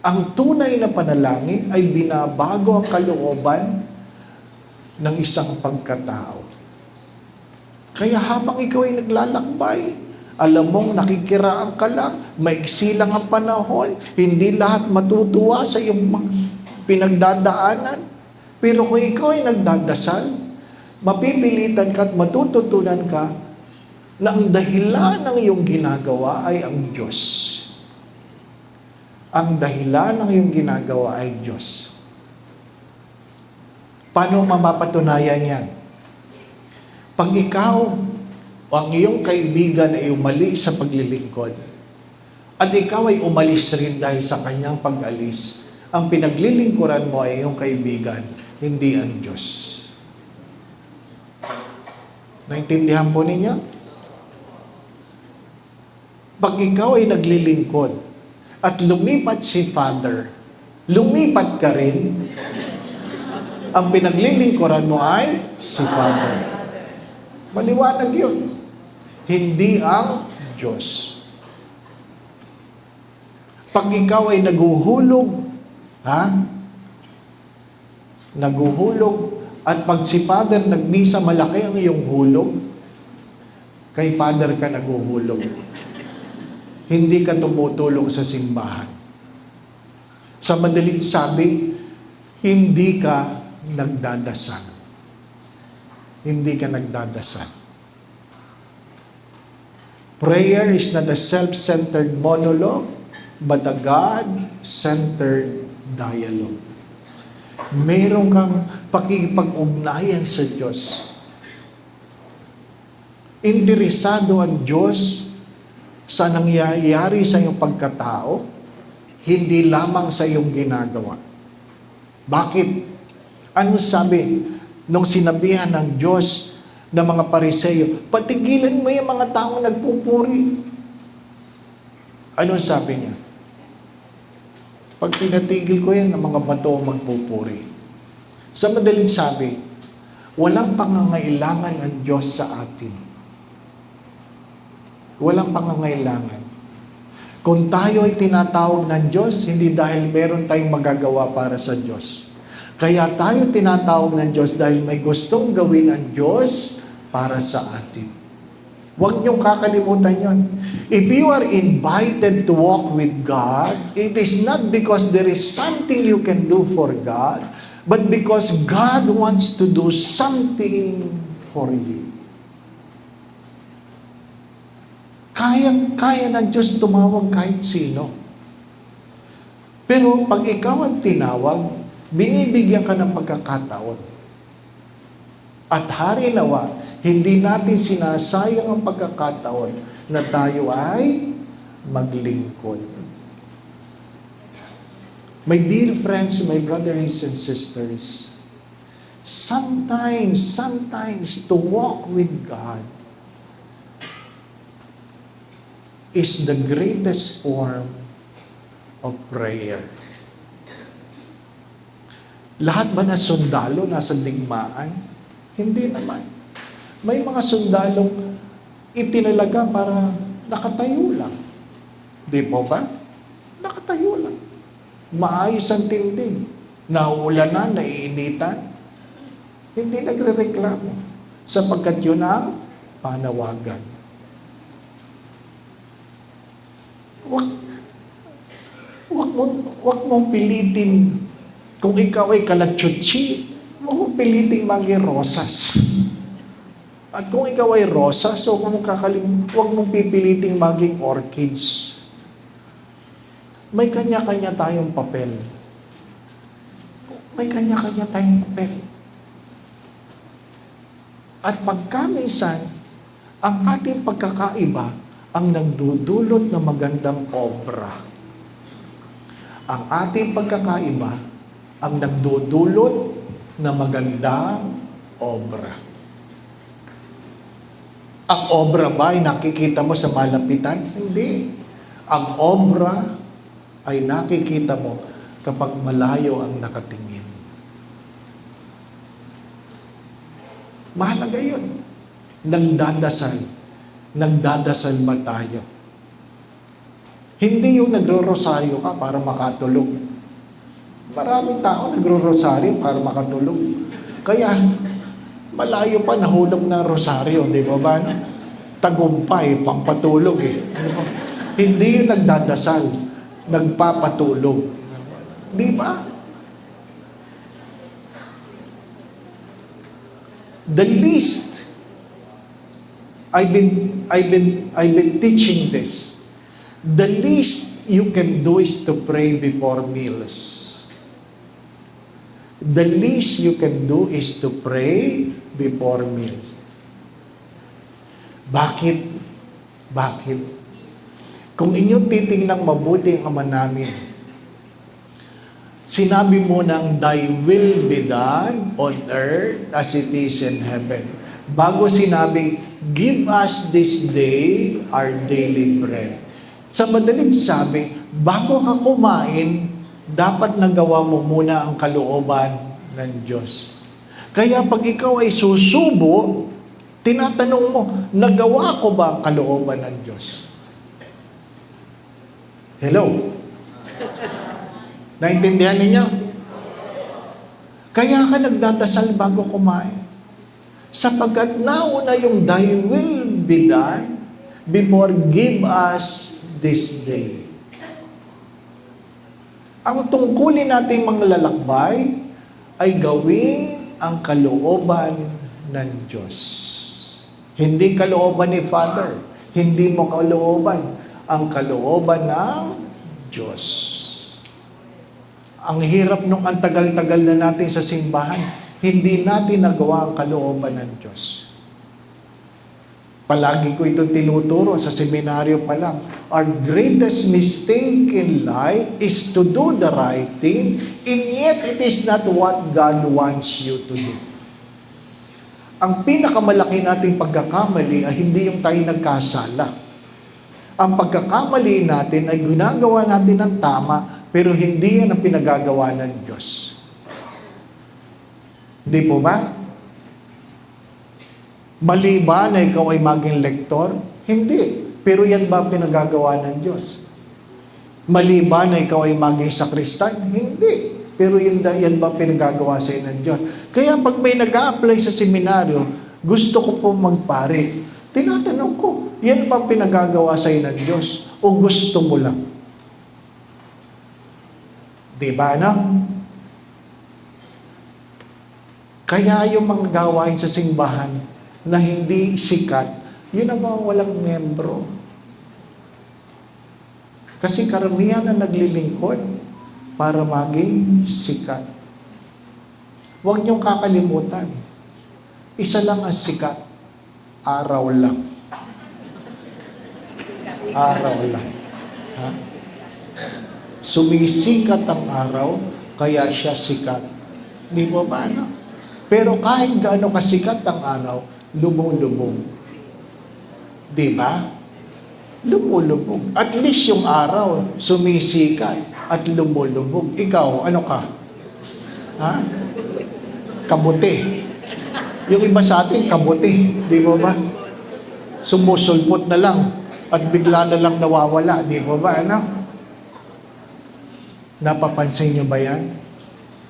Ang tunay na panalangin ay binabago ang kalooban ng isang pagkatao. Kaya habang ikaw ay naglalakbay, alam mong nakikiraan ka lang, maiksi lang ang panahon, hindi lahat matutuwa sa iyong pinagdadaanan. Pero kung ikaw ay nagdadasal, mapipilitan ka at matututunan ka na ang dahilan ng iyong ginagawa ay ang Diyos. Ang dahilan ng iyong ginagawa ay Diyos. Paano mapapatunayan yan? Pag ikaw o ang iyong kaibigan ay umali sa paglilingkod, at ikaw ay umalis rin dahil sa kanyang pag-alis, ang pinaglilingkuran mo ay iyong kaibigan, hindi ang Diyos. Naintindihan po ninyo? Pag ikaw ay naglilingkod, at lumipat si Father, lumipat ka rin, ang pinaglilingkuran mo ay si Father. Maliwanag yun. Hindi ang Diyos. Pag ikaw ay naguhulog, naguhulog, at pag si Father nagmisa, malaki ang iyong hulog, kay Father ka naguhulog. Hindi ka tumutulong sa simbahan. Sa madaling sabi, hindi ka nagdadasal. Hindi ka nagdadasal. Prayer is not a self-centered monologue, but a God-centered dialogue. Meron kang pakikipag-ugnayan sa Diyos. Interesado ang Diyos sa nangyayari sa iyong pagkatao, hindi lamang sa iyong ginagawa. Bakit? Ano sabi nung sinabihan ng Diyos ng mga Pariseyo? Patigilan mo yung mga taong nagpupuri. Ano sabi niya? Pag pinatigil ko yan, ng mga bato magpupuri. Sa madaling sabi, walang pangangailangan ang Diyos sa atin. Walang pangangailangan. Kung tayo ay tinatawag ng Diyos, hindi dahil meron tayong magagawa para sa Diyos. Kaya tayo tinatawag ng Diyos dahil may gustong gawin ang Diyos para sa atin. Huwag niyong kakalimutan yon. If you are invited to walk with God, it is not because there is something you can do for God, but because God wants to do something for you. Kaya ng Diyos tumawag kahit sino. Pero pag ikaw ang tinawag, binibigyan ka ng pagkakataon. At hari nawa, hindi natin sinasayang ang pagkakataon na tayo ay maglingkod. My dear friends, my brothers and sisters, sometimes to walk with God is the greatest form of prayer. Lahat ba na sundalo nasa digmaan? Hindi naman. May mga sundalong itinalaga para nakatayo lang. Di po ba? Nakatayo lang. Maayos ang tindig. Nauulanan, naiinitan. Hindi nagre-reklamo. Sapagkat yun ang panawagan. Wag mong pilitin kung ikaw ay kalatsutsi, wag mong pilitin maging rosas. At kung ikaw ay rosas, wag mong pipiliting maging orchids. May kanya-kanya tayong papel. May kanya-kanya tayong papel. At pagkaminsan, ang ating pagkakaiba ang nagdudulot ng magandang obra. Ang ating pagkakaiba ang nagdudulot ng magandang obra. Ang obra ba ay nakikita mo sa malapitan? Hindi. Ang obra ay nakikita mo kapag malayo ang nakatingin. Mahalaga yun. Nagdadasal ba tayo? Hindi yung nagro-rosaryo ka para makatulog. Maraming tao nagro-rosaryo para makatulog. Kaya, malayo pa nahulog na rosaryo, di ba? Tagumpay, pampatulog eh. Hindi yung nagdadasal, nagpapatulog. Di ba? The least, I've been teaching this. The least you can do is to pray before meals. The least you can do is to pray before meals. Bakit? Kung inyo titingnan mabuti ang Ama namin, sinabi mo ng thy will be done on earth as it is in heaven. Bago sinabing, give us this day our daily bread. Sa madaling sabi, bago ka kumain, dapat nagawa mo muna ang kalooban ng Diyos. Kaya pag ikaw ay susubo, tinatanong mo, nagawa ko ba ang kalooban ng Diyos? Hello? Naintindihan ninyo? Kaya ka nagdadasal bago kumain. Sapagkat nauna yung thy will be done before give us this day. Ang tungkulin nating mga lalakbay ay gawin ang kalooban ng Diyos. Hindi kalooban ni Father. Hindi mo kalooban. Ang kalooban ng Diyos. Ang hirap nung ang tagal-tagal na natin sa simbahan, hindi natin nagawa ang kalooban ng Diyos. Palagi ko itong tinuturo sa seminaryo pa lang. Our greatest mistake in life is to do the right thing, and yet it is not what God wants you to do. Ang pinakamalaki nating pagkakamali ay hindi yung tayo nagkasala. Ang pagkakamali natin ay ginagawa natin ng tama, pero hindi yan ang pinagagawa ng Diyos. Di po ba? Mali ba na ikaw ay maging lektor? Hindi. Pero yan ba pinagagawa ng Diyos? Maliban na ikaw ay maging sakristan? Hindi. Pero yan ba pinagagawa sa ng Diyos? Kaya pag may nag-a-apply sa seminaryo, gusto ko po magpare. Tinatanong ko, yan ba pinagagawa sa ng Diyos? O gusto mo lang? Diba na? Kaya yung mga gawain sa simbahan na hindi sikat, yun ang mga walang membro. Kasi karamihan na naglilingkod para maging sikat. Huwag niyong kakalimutan. Isa lang ang sikat. Araw lang. Araw lang. Ha? Sumisikat ang araw, kaya siya sikat. Di mo ba, no? Pero kahit gaano kasikat ang araw, lubong-lubong. Di ba? Lumulubog. At least yung araw, sumisikat at lumulubog. Ikaw, ano ka? Ha? Kabuti. Yung iba sa atin, kabuti. Di mo ba? Sumusulpot na lang at bigla na lang nawawala. Di mo ba? Ano? Napapansin niyo ba yan?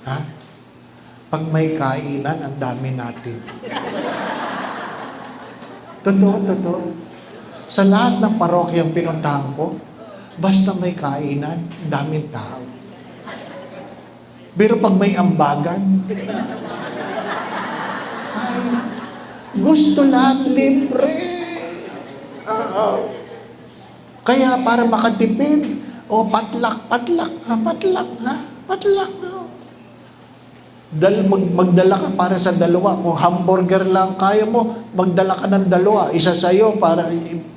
Ha? Pag may kainan, ang dami natin. Totoo. Sa lahat ng parokyang pinuntahan ko, basta may kainan, daming tao. Pero pag may ambagan, ay, gusto lahat libre. Kaya para makatipid, patlak. Magdala ka para sa dalawa. Kung hamburger lang kaya mo, magdala ka ng dalawa. Isa sa'yo,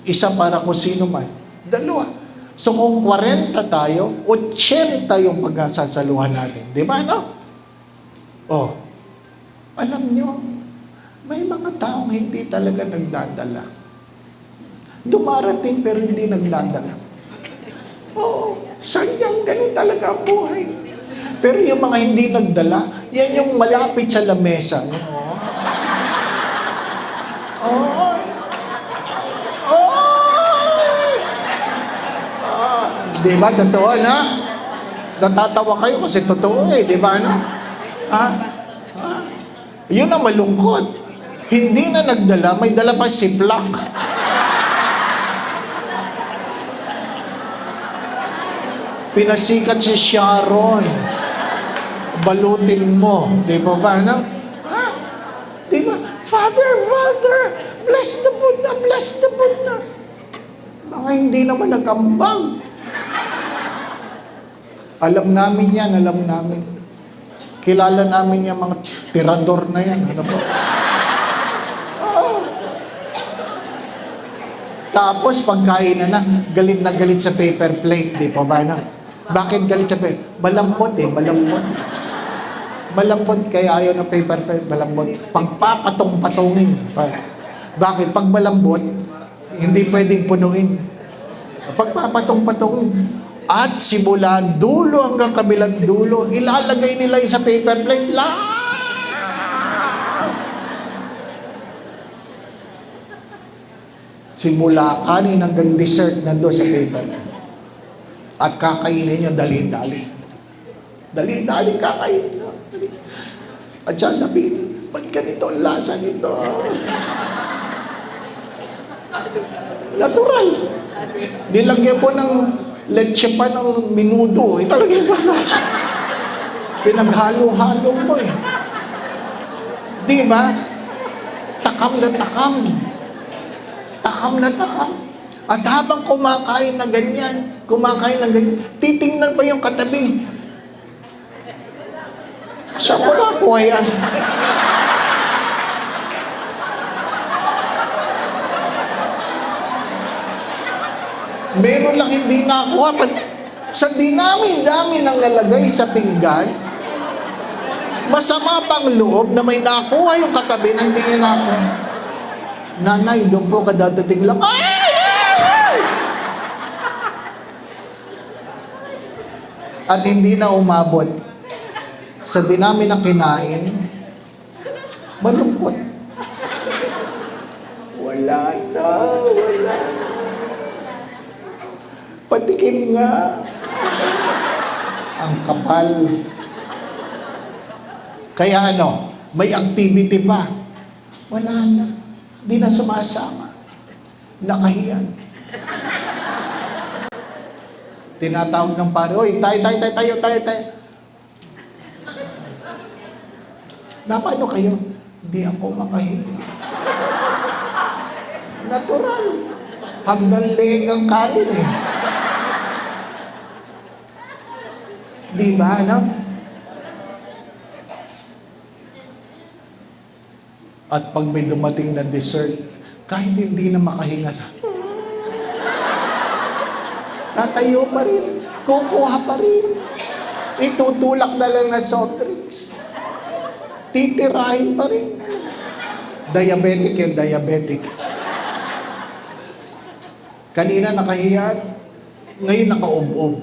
isa para kung sino man. Dalawa. So kung 40 tayo, 80 yung pagsasaluhan natin. Di ba, no? Alam nyo, may mga taong hindi talaga nagdadala. Dumarating pero hindi nagdadala. Sayang, ganun talaga ang buhay. Pero yung mga hindi nagdala, yan yung malapit sa lamesa. Di ba? Totoo, na? Natatawa kayo kasi totoo di ba? No? Yun ang malungkot. Hindi na nagdala, may dala pa siplak. Pinasikat si Sharon. Balutin mo. Di ba ba? No? Di ba? Father, bless the Buddha. Mga hindi naman nagambang. Alam namin yan. Kilala namin yung mga tirador na yan. Ano ba? Tapos pagkain na galit sa paper plate. Di ba ba? No? Bakit galit sa paper? Malambot. Malambot kaya ayaw ng paper plate. Malambot. Pagpapatong-patongin. Bakit? Pag malambot, hindi pwedeng punuin. Pagpapatong-patongin. At simula dulo hanggang kabilang dulo, ilalagay nila sa paper plate lang. Simula kanin hanggang dessert nando sa paper plate. At kakainin nyo dali-dali. Dali-dali kakainin nyo. At sasabihin, ba't ganito ang lasa nito? Natural. Nilagyan ko ng leche pa ng minudo. Talagang ba lasa? Pinaghalo-halo mo Di ba? Takam na takam. At habang kumakain na ganyan, titingnan pa yung katabi. Saan ko nakuha yan? Meron lang hindi nakuha. Sa dami nang lalagay sa pinggan, masama pang loob na may nakuha yung katabi na hindi niya nakuha. Nanay, doon po kadadating lang. At hindi na umabot. Sa dinami na kinain, malungkot. Wala na. Patikim nga. Ang kapal. Kaya ano, may activity pa. Wala na. Di na sumasama. Nakahiyan. Tinatawag ng pare, "Oy, tayo. Na paano kayo? Hindi ako makahinga. Natural. Hanggang leeg ang kanin eh. Di ba, ano? At pag may dumating na dessert, kahit hindi na makahinga sa tatayo pa rin, kukuha pa rin, itutulak na lang na soft drinks, titirahin pa rin. Diabetic yung diabetic. Kanina nakahiyat, ngayon nakaob-ob.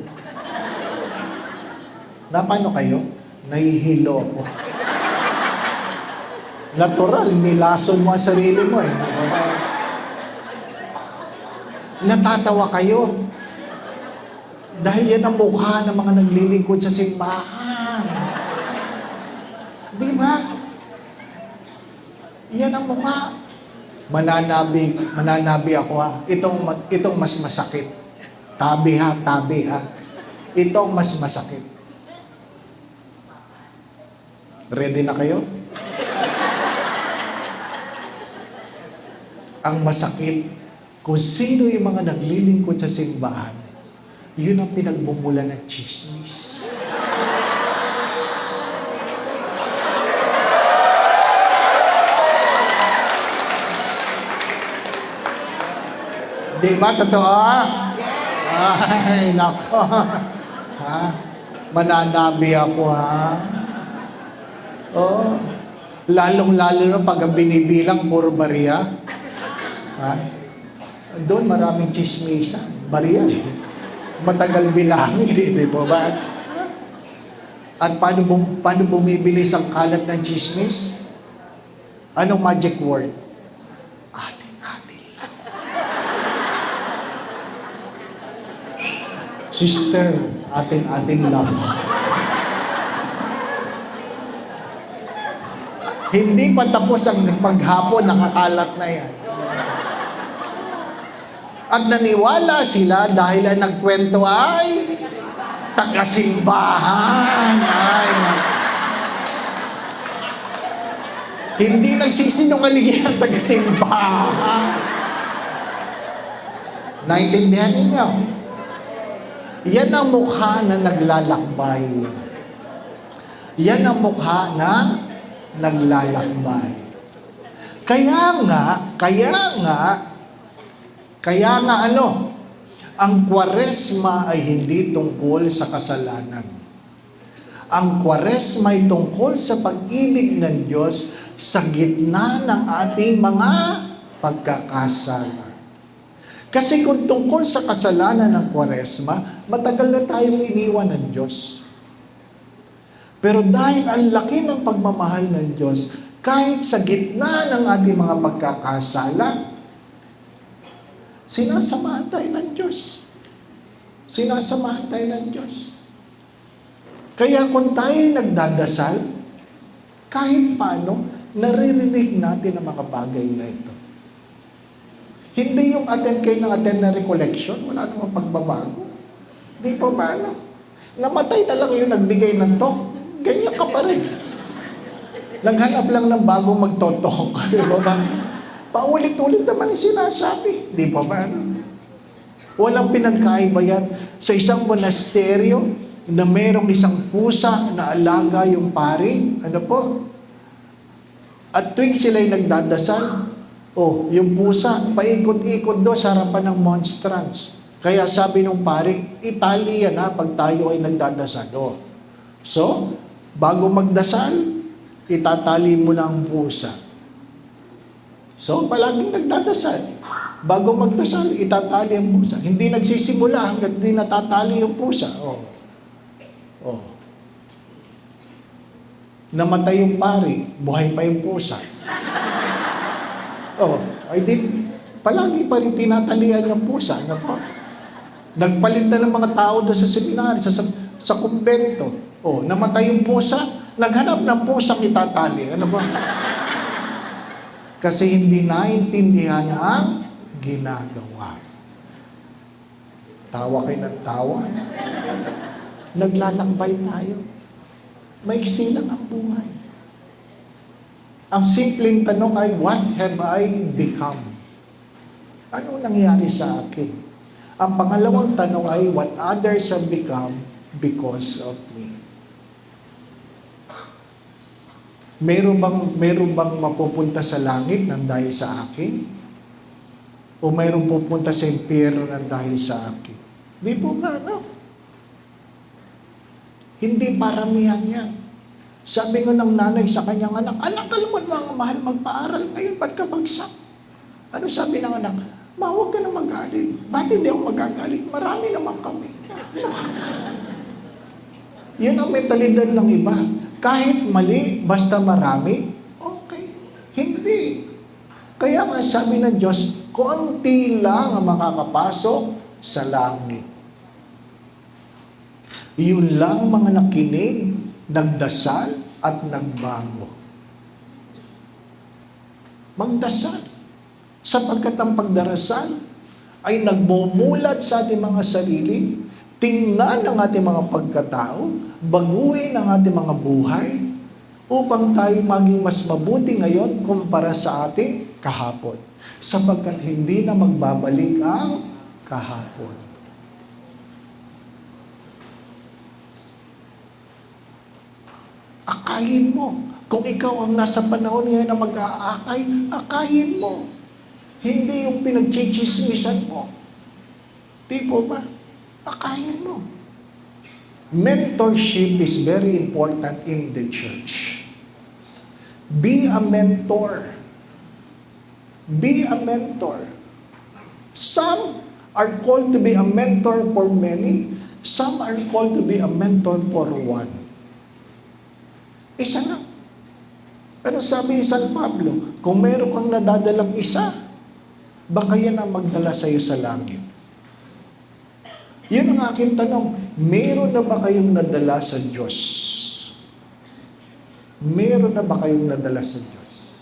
Na paano kayo? Nahihilo ako. Natural, nilason mo ang sarili mo eh. Natatawa kayo. Dahil yan ang mukha ng mga naglilingkod sa simbahan. Di ba? Yan ang mukha. Mananabi ako ha. Itong mas masakit. Tabi ha. Itong mas masakit. Ready na kayo? Ang masakit, kung sino yung mga naglilingkod sa simbahan, yun ang pinagmumula ng chismis. Di ba totoo? Ay, nako. Ha? Mananabi ako, ha? Oh. Lalong-lalo na pag ang binibilang, puro bariya. Ha? Doon maraming chismisan. Bariya eh. Matagal bilangin, di ba ba? At paano bumibilis ang kalat ng chismis? Anong magic word? Atin-atin lang. Sister, atin-atin lang. Hindi pa tapos ang paghapon, nakakalat na yan. At naniwala sila dahil ang nagkwento ay taga-simbahan. Hindi nagsisinungaling ang taga-simbahan. Naintindihan ninyo? Yan ang mukha na naglalakbay. Yan ang mukha na naglalakbay. Kaya nga ano, ang Kwaresma ay hindi tungkol sa kasalanan. Ang Kwaresma ay tungkol sa pag-ibig ng Diyos sa gitna ng ating mga pagkakasala. Kasi kung tungkol sa kasalanan ng Kwaresma, matagal na tayong iniwan ng Diyos. Pero dahil ang laki ng pagmamahal ng Diyos, kahit sa gitna ng ating mga pagkakasala, sinasamahan tayo ng Diyos. Sinasamahan tayo ng Diyos. Kaya kung tayo'y nagdadasal, kahit paano, naririnig natin ang mga bagay na ito. Hindi yung attend kayo ng attend na recollection, wala namang pagbabago. Di pa ba? Namatay na lang yung nagbigay ng talk, ganyan ka pa rin. Naghanap lang ng bagong magtotok. Di ba ba? Paulit-ulit naman yung sinasabi. Di pa ba? Walang pinagkaiba yan. Sa isang monasteryo, na merong isang pusa na alaga yung pari. Ano po? At tuwing sila'y nagdadasal, yung pusa, paikot-ikot doon sa harapan ng monstrance. Kaya sabi ng pari, itali yan ha, pag tayo ay nagdadasal. So, bago magdasal, itatali mo na ang pusa. So, palaging nagdadasal. Bago magdasal, itatali ang pusa. Hindi nagsisimula hanggang di natatali yung pusa. Namatay yung pari, buhay pa yung pusa. Palagi pa rin tinatalian yung pusa. Ano po? Nagpalit na ng mga tao doon sa seminary. sa kumbento. Namatay yung pusa, naghanap ng pusang itatali. Ano ba? Kasi hindi naintindihan ang ginagawa. Tawa kayo ng tawa. Naglalakbay tayo. Maiksi lang ang buhay. Ang simpleng tanong ay, what have I become? Ano nangyari sa akin? Ang pangalawang tanong ay, what others have become because of me? Meron bang mapupunta sa langit ng dahil sa akin? O mayroong pupunta sa impyerno ng dahil sa akin? Di po ba, no? Hindi paramihan yan. Sabi nga ng nanay sa kanyang anak, anak, alam mo mga mahal, magpaaral ngayon, ba't ka bagsak? Ano sabi ng anak? Ma, huwag ka na magalit. Ba't hindi ako magagalit? Marami naman kami. Yun ang mentalidad ng iba. Kahit mali, basta marami, okay. Hindi. Kaya nga sabi ng Diyos, konti lang ang makakapasok sa langit. Yun lang mga nakinig, nagdasal at nagbago. Magdasal. Sapagkat ang pagdarasal ay nagmumulat sa ating mga sarili, tingnan ang ating mga pagkatao, baguhin ang ating mga buhay, upang tayo maging mas mabuti ngayon kumpara sa ating kahapon. Sapagkat hindi na magbabalik ang kahapon. Akayin mo. Kung ikaw ang nasa panahon ngayon na mag-aakay, akayin mo. Hindi yung pinagchichismisan mo. Di po ba? Akayin mo. Mentorship is very important in the church. Be a mentor. Be a mentor. Some are called to be a mentor for many. Some are called to be a mentor for one. Isa lang. Pero sabi ni San Pablo, kung meron kang nadadalang isa, baka yan ang magdala sa iyo sa langit. Yun ang aking tanong, meron na ba kayong nadala sa Diyos? Meron na ba kayong nadala sa Diyos?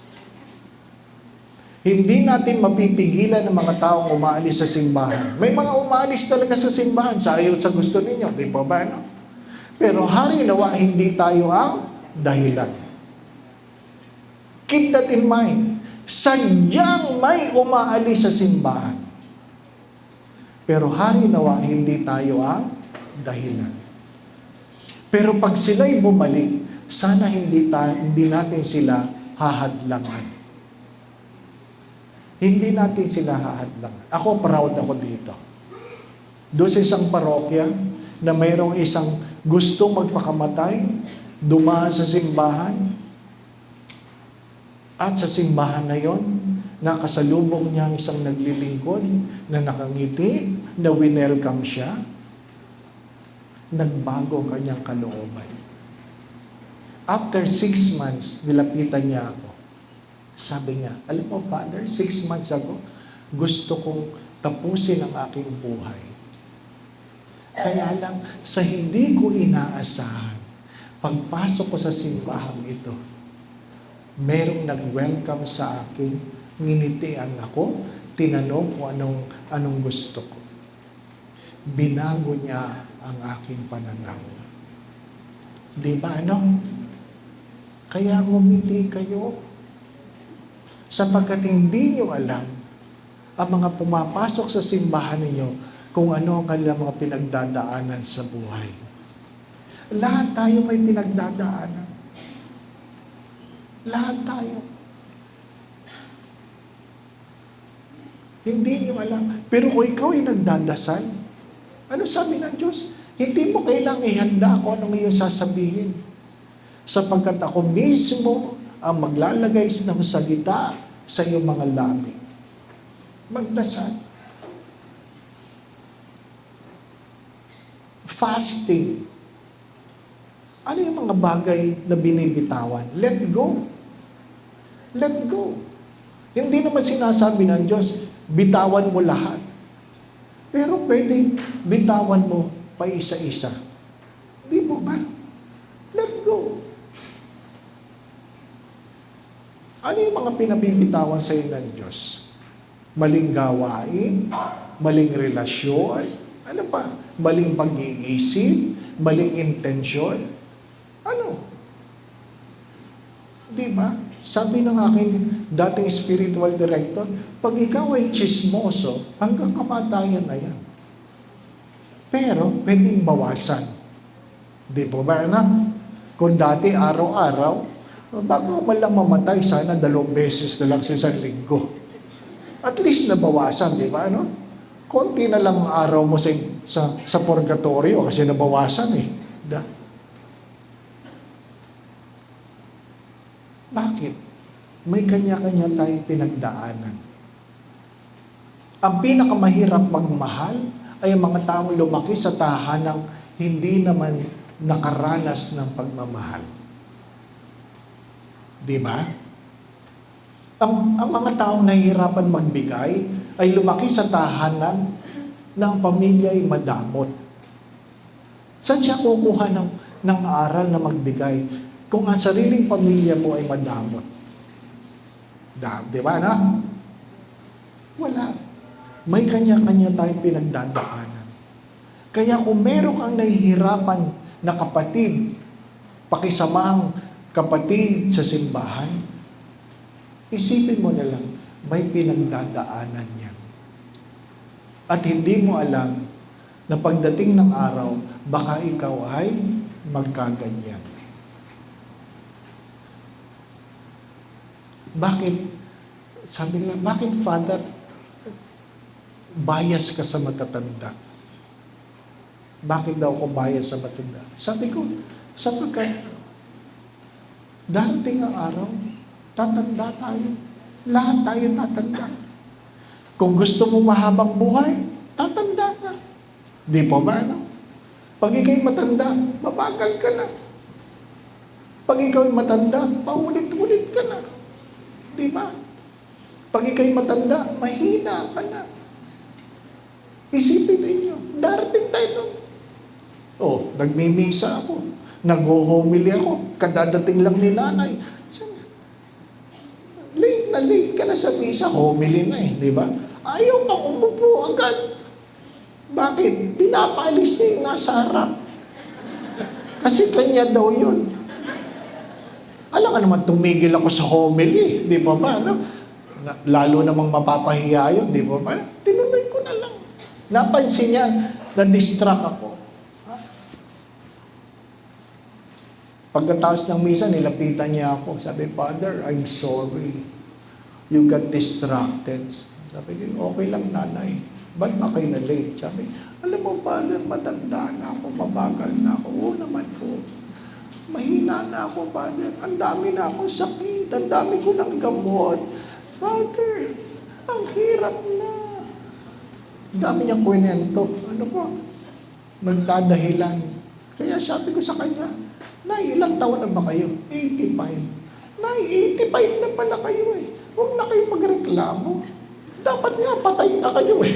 Hindi natin mapipigilan ng mga taong umaalis sa simbahan. May mga umaalis talaga sa simbahan sa ayaw sa gusto ninyo, di ba ba? No? Pero hari nawa, hindi tayo ang dahilan. Keep that in mind. Sadyang may umaalis sa simbahan. Pero hari nawa, hindi tayo ang dahilan. Pero pag sila'y bumalik, sana hindi natin sila hahadlangan. Hindi natin sila hahadlangan. Ako, proud ako dito. Doon sa isang parokya na mayroong isang gustong magpakamatay, dumaan sa simbahan, at sa simbahan na yon, nakasalubong niya ang isang naglilingkod na nakangiti, na winelcome siya, nagbago kanyang kalooban. After 6 months, nilapitan niya ako. Sabi niya, alam mo, Father, 6 months ago, gusto kong tapusin ang aking buhay. Kaya lang, sa hindi ko inaasahan, pagpasok ko sa simbahan ito, merong nag-welcome sa akin, nginitian ako, tinanong ko anong gusto ko. Binago niya ang aking pananaw. Di ba ano? Kaya ngumiti kayo. Sapagkat hindi nyo alam ang mga pumapasok sa simbahan ninyo kung ano ang kanilang mga pinagdadaanan sa buhay. Lahat tayo may pinagdadaanan. Lahat tayo. Hindi nyo alam. Pero kung ikaw ay nagdadasal, ano sabi ng Diyos? Hindi mo kailangang ihanda kung anong iyong sasabihin. Sapagkat ako mismo ang maglalagay ng salita sa iyong mga labi. Magdasal. Fasting. Ano yung mga bagay na binibitawan? Let go. Let go. Hindi naman sinasabi ng Diyos, bitawan mo lahat. Pero pwedeng bitawan mo pa isa-isa. Ano yung mga pinabibitawan sa iyo ng Diyos? Maling gawain, maling relasyon, ano pa? Maling pag-iisip, maling intensyon. Ano? Di ba? Sabi ng aking dating spiritual director, pag ikaw ay chismoso, hanggang kamatayan na yan. Pero, pwedeng bawasan. Di po ba, anak? Kung dati, araw-araw, bago man lang mamatay, sana 2 beses na lang sa isang linggo. At least nabawasan, di ba, ano? Konti na lang ang araw mo sa purgatorio kasi nabawasan eh. Bakit? May kanya-kanya tayong pinagdaanan. Ang pinakamahirap magmahal ay ang mga taong lumaki sa tahanang hindi naman nakaranas ng pagmamahal. Di ba? Ang mga taong nahihirapan magbigay ay lumaki sa tahanan ng pamilya ay madamot. Saan siya kukuha ng aral na magbigay kung ang sariling pamilya mo ay madamot? Di ba na? Wala. May kanya-kanya tayong pinagdadaanan. Kaya kung meron kang nahihirapan na kapatid, pakisamahang kapatid sa simbahan, isipin mo na lang, may pinagdadaanan yan. At hindi mo alam na pagdating ng araw, baka ikaw ay magkaganyan. Bakit? Sabi nila, bakit Father, bias ka sa matatanda? Bakit daw ako bias sa matanda? Sabi ko, sapagkat darating ang araw, tatanda tayo. Lahat tayo tatanda. Kung gusto mo mahabang buhay, tatanda ka. Di po ba, ano? Pag ikaw'y matanda, mabagal ka na. Pag ikaw'y matanda, paulit-ulit ka na. Di ba? Pag ikaw'y matanda, mahina ka na. Isipin ninyo, darating tayo doon. Oh, nagmimisa ako. Nag-homily ako. Kadadating lang ni nanay. Late ka na sa misa. Homily na eh, di ba? Ayaw pang umupo agad. Bakit? Pinapaalis niya yung nasa harap. Kasi kanya daw yun. Alam ka naman, tumigil ako sa homily. Di ba ba? No? Lalo namang mapapahiya yun. Di ba ba? Tinuloy ko na lang. Napansin niya, na-distract ako. Pagkatapos ng misa, nilapitan niya ako. Sabi, Father, I'm sorry. You got distracted. Sabi ko, okay lang nanay. Ba't na kayo na late? Sabi, alam mo, Father, matanda na ako, mabagal na ako. Oo naman po. Mahina na ako, Father. Ang dami na akong sakit. Ang dami ko ng gamot. Father, ang hirap na. Ang dami niyang kwento. Ano po? Nagdadahilan. Kaya sabi ko sa kanya, Nay, ilang taon na ba kayo? 85. Nay, 85 na pala kayo eh. Huwag na kayo magreklamo. Dapat nga patay na kayo eh.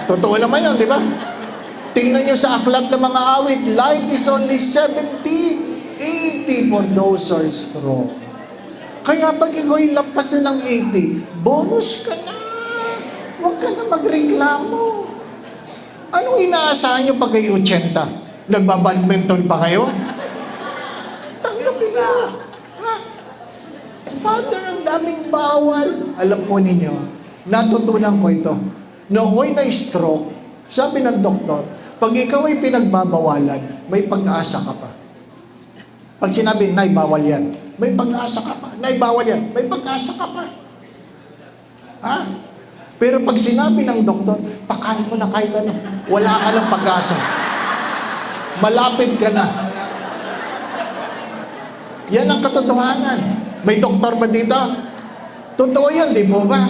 Totoo naman yun, di ba? Tingnan nyo sa aklat ng mga awit, life is only 70, 80 for those who are strong. Kaya pag ikaw lampas na ng 80, bonus ka na. Huwag ka na magreklamo. Anong inaasahan nyo pag kayo 80? Nagbabadminton pa kayo? Tanggapin nyo. Ha? Father, ang daming bawal. Alam po ninyo, natutunan ko ito. Noong ako'y na-stroke, sabi ng doktor, pag ikaw ay pinagbabawalan, may pag-asa ka pa. Pag sinabi, Nay, bawal yan, may pag-asa ka pa. Nay, bawal yan, may pag-asa ka pa. Ha? Pero pag sinabi ng doktor, pakain mo na kahit ano, wala ka ng pag-asa. Malapit ka na. Yan ang katotohanan. May doktor ba dito? Totoo yan, di mo ba?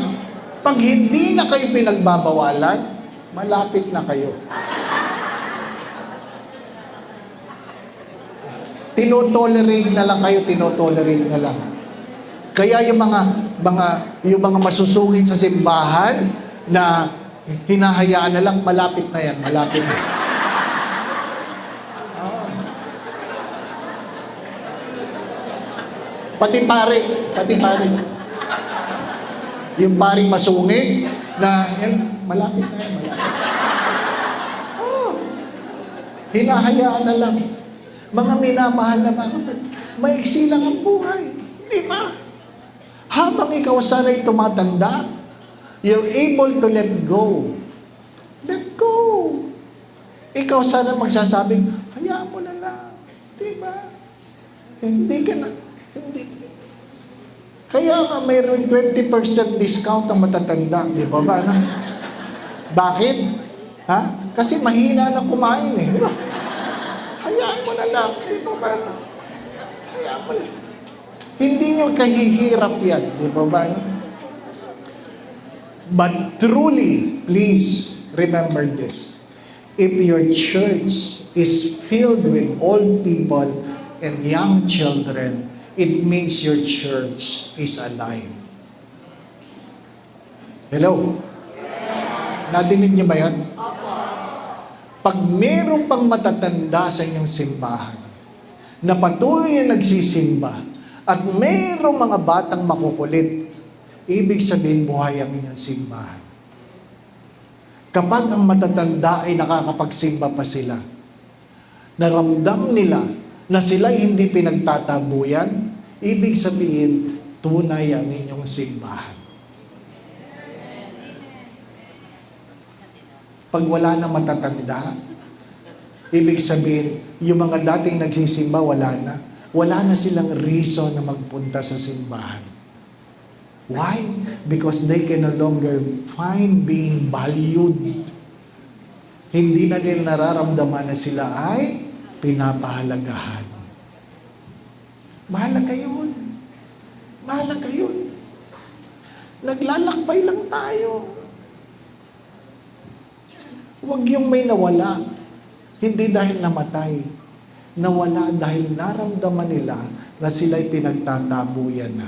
Pag hindi na kayo pinagbabawalan, malapit na kayo. Tinotolerate na lang kayo, tinotolerate na lang. Kaya yung mga masusungit sa simbahan na Hinahayaan na lang, malapit na yan, malapit na. Ah. Pati pare. Yung paring masungit, na yan, malapit na yan, malapit. Oh. Hinahayaan na lang. Mga minamahal na mga kapatid, maiksi lang ang buhay. Di ba? Habang ikaw sana'y tumatanda, you're able to let go. Let go. Ikaw sana magsasabing, hayaan mo na lang. Di ba? Hindi ka na, hindi. Kaya nga mayroon 20% discount ang matatanda. Di ba ba? Bakit? Ha? Kasi mahina na kumain eh. Di ba? Hayaan mo na lang. Di ba ba? Hayaan mo na. Hindi nyo kahihirap yan. Di ba ba? But truly, please remember this. If your church is filled with old people and young children, it means your church is alive. Hello? Nadinig niyo ba yan? Pag meron pang matatanda sa inyong simbahan, na patuloy na nagsisimba, at mayroong mga batang makukulit, ibig sabihin buhay ang inyong simbahan. Kapag ang matatanda ay nakakapagsimba pa sila, naramdam nila na sila'y hindi pinagtatabuyan, ibig sabihin, tunay ang inyong simbahan. Pag wala na matatanda, ibig sabihin, yung mga dating nagsisimba, wala na. Wala na silang reason na magpunta sa simbahan. Why? Because they can no longer find being valued. Hindi na nila nararamdaman na sila ay pinapahalagahan. Mahalaga yun. Mahalaga yun. Naglalakbay lang tayo. Huwag yung may nawala. Hindi dahil namatay. Nawala dahil naramdaman nila na sila'y pinagtatabuyan na.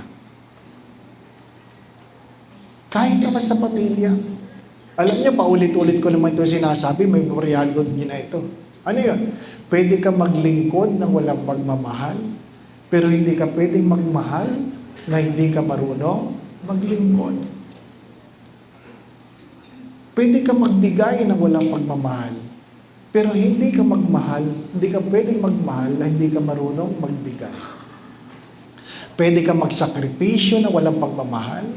Kahit naman sa pamilya. Alam niyo, paulit-ulit ko naman ito sinasabi, may memoryado niyo na ito. Ano yun? Pwede ka maglingkod ng walang pagmamahal, pero hindi ka pwedeng magmahal na hindi ka marunong maglingkod. Pwede ka magbigay ng walang pagmamahal, pero hindi ka magmahal, hindi ka pwedeng magmahal na hindi ka marunong magbigay. Pwede ka magsakripisyo na walang pagmamahal,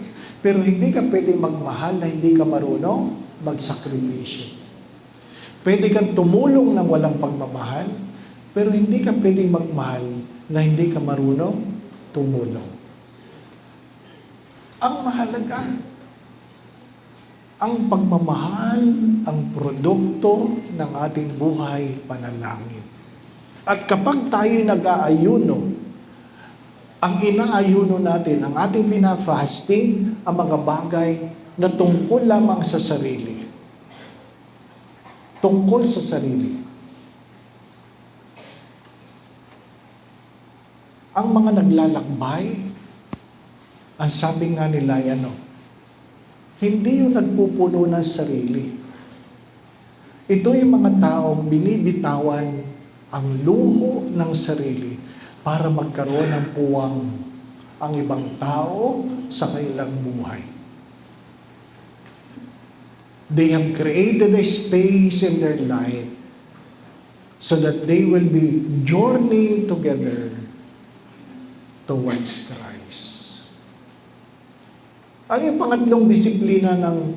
pero hindi ka pwedeng magmahal na hindi ka marunong magsakripisyo. Pwede kang tumulong ng walang pagmamahal, pero hindi ka pwedeng magmahal na hindi ka marunong tumulong. Ang mahalaga, ang pagmamahal, ang produkto ng ating buhay panalangin. At kapag tayo nag-aayuno, ang inaayuno natin, ang ating pinafasting, ang mga bagay na tungkol lamang sa sarili. Tungkol sa sarili. Ang mga naglalakbay, ang sabi nga nila, hindi yung nagpupuno ng sarili. Ito yung mga taong binibitawan ang luho ng sarili para magkaroon ng puwang ang ibang tao sa kanilang buhay. They have created a space in their life so that they will be journeying together towards Christ. Ano yung pangatlong disiplina ng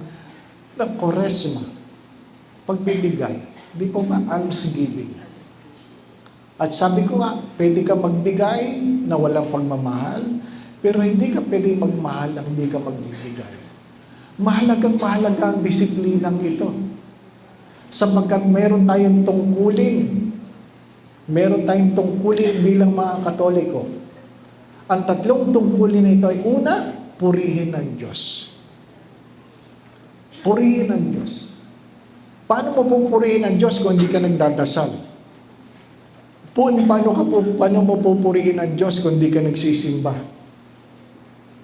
Quaresma? Pagbibigay. Di po ba? Almsgiving. At sabi ko nga, pwede ka magbigay na walang pagmamahal, pero hindi ka pwede magmahal ang hindi ka magbibigay. Mahalagang-mahalaga ang disiplinang ito. Sapagkat meron tayong tungkulin. Meron tayong tungkulin bilang mga Katoliko. Ang tatlong tungkulin na ito ay una, purihin ang Diyos. Purihin ang Diyos. Paano mo pupurihin ang Diyos kung hindi ka nagdadasal? Paano mo pupurihin ang Diyos kung hindi ka nagsisimba?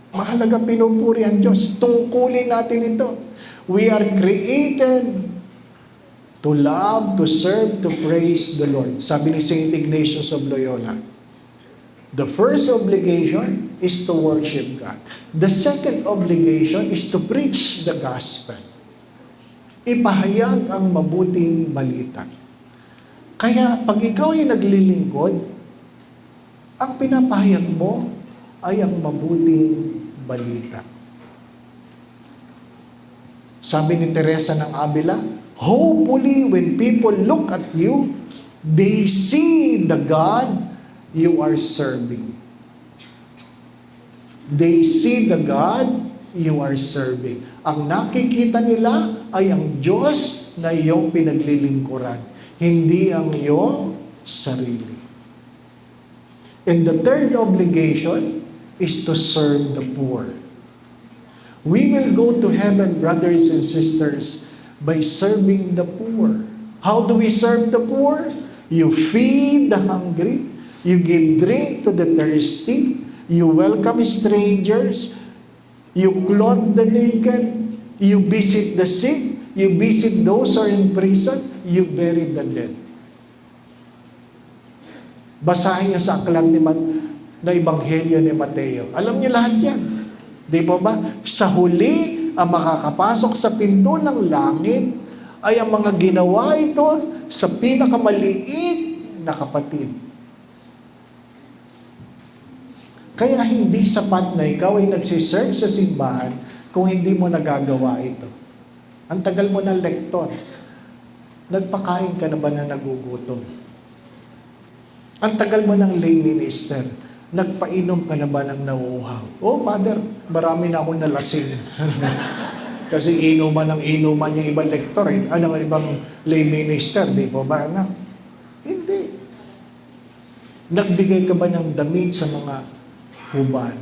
Mahalaga pinupuri ang Diyos. Tungkulin natin ito. We are created to love, to serve, to praise the Lord. Sabi ni St. Ignatius of Loyola, the first obligation is to worship God. The second obligation is to preach the gospel. Ipahayag ang mabuting balita. Kaya pag ikaw ay naglilingkod, ang pinapahayag mo ay ang mabuting balita. Sabi ni Teresa ng Avila, hopefully when people look at you, they see the God you are serving. They see the God you are serving. Ang nakikita nila ay ang Diyos na iyong pinaglilingkuran, hindi ang iyong sarili. And the third obligation is to serve the poor. We will go to heaven, brothers and sisters, by serving the poor. How do we serve the poor? You feed the hungry, you give drink to the thirsty, you welcome strangers, you clothe the naked, you visit the sick, you visit those who are in prison, you bury the dead. Basahin niyo sa aklat na Ebanghelyo ni Mateo. Alam niyo lahat yan. Di ba ba? Sa huli, ang makakapasok sa pinto ng langit ay ang mga ginawa ito sa pinakamaliit na kapatid. Kaya hindi sapat na ikaw ay nagsiserve sa simbahan kung hindi mo nagagawa ito. Ang tagal mo ng lektor. Nagpakain ka na ba na nagugutom? Ang tagal mo ng lay minister. Nagpainom ka na ba ng nauuhaw? Oh, Father, marami na akong nalasing. Kasi inuman yung ibang lektor. Anong ibang lay minister, di ba ba? Hindi. Nagbigay ka ba ng damit sa mga hubad?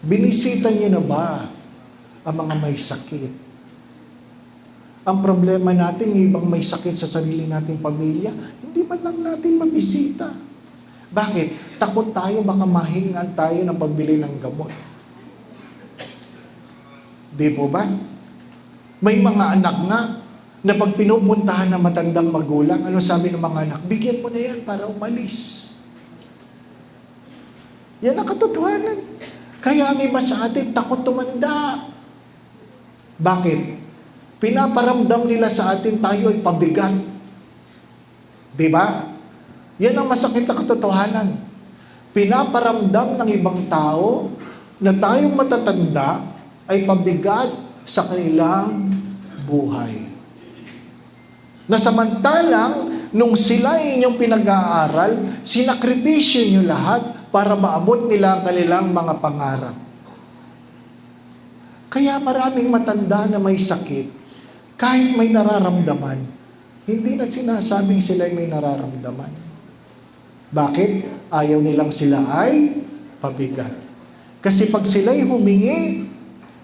Binisita niyo na ba ang mga may sakit? Ang problema natin, yung ibang may sakit sa sarili nating pamilya, hindi man lang natin mabisita. Bakit? Takot tayo, baka mahingan tayo ng pambili ng gamot. Di po ba? May mga anak nga na pag pinupuntahan ng matandang magulang, ano sabi ng mga anak? Bigyan mo na yan para umalis. Yan ang katotohanan. Kaya ang iba sa atin, takot tumanda. Bakit? Pinaparamdam nila sa atin tayo ay pabigat. Di ba? Yan ang masakit na katotohanan. Pinaparamdam ng ibang tao na tayong matatanda ay pabigat sa kanilang buhay. Na samantalang, nung sila ay inyong pinag-aaral, sinakripisyo nyo lahat para maabot nila ang kanilang mga pangarap. Kaya maraming matanda na may sakit, kahit may nararamdaman, hindi na sinasabing sila may nararamdaman. Bakit? Ayaw nilang sila ay pabigat. Kasi pag sila'y humingi,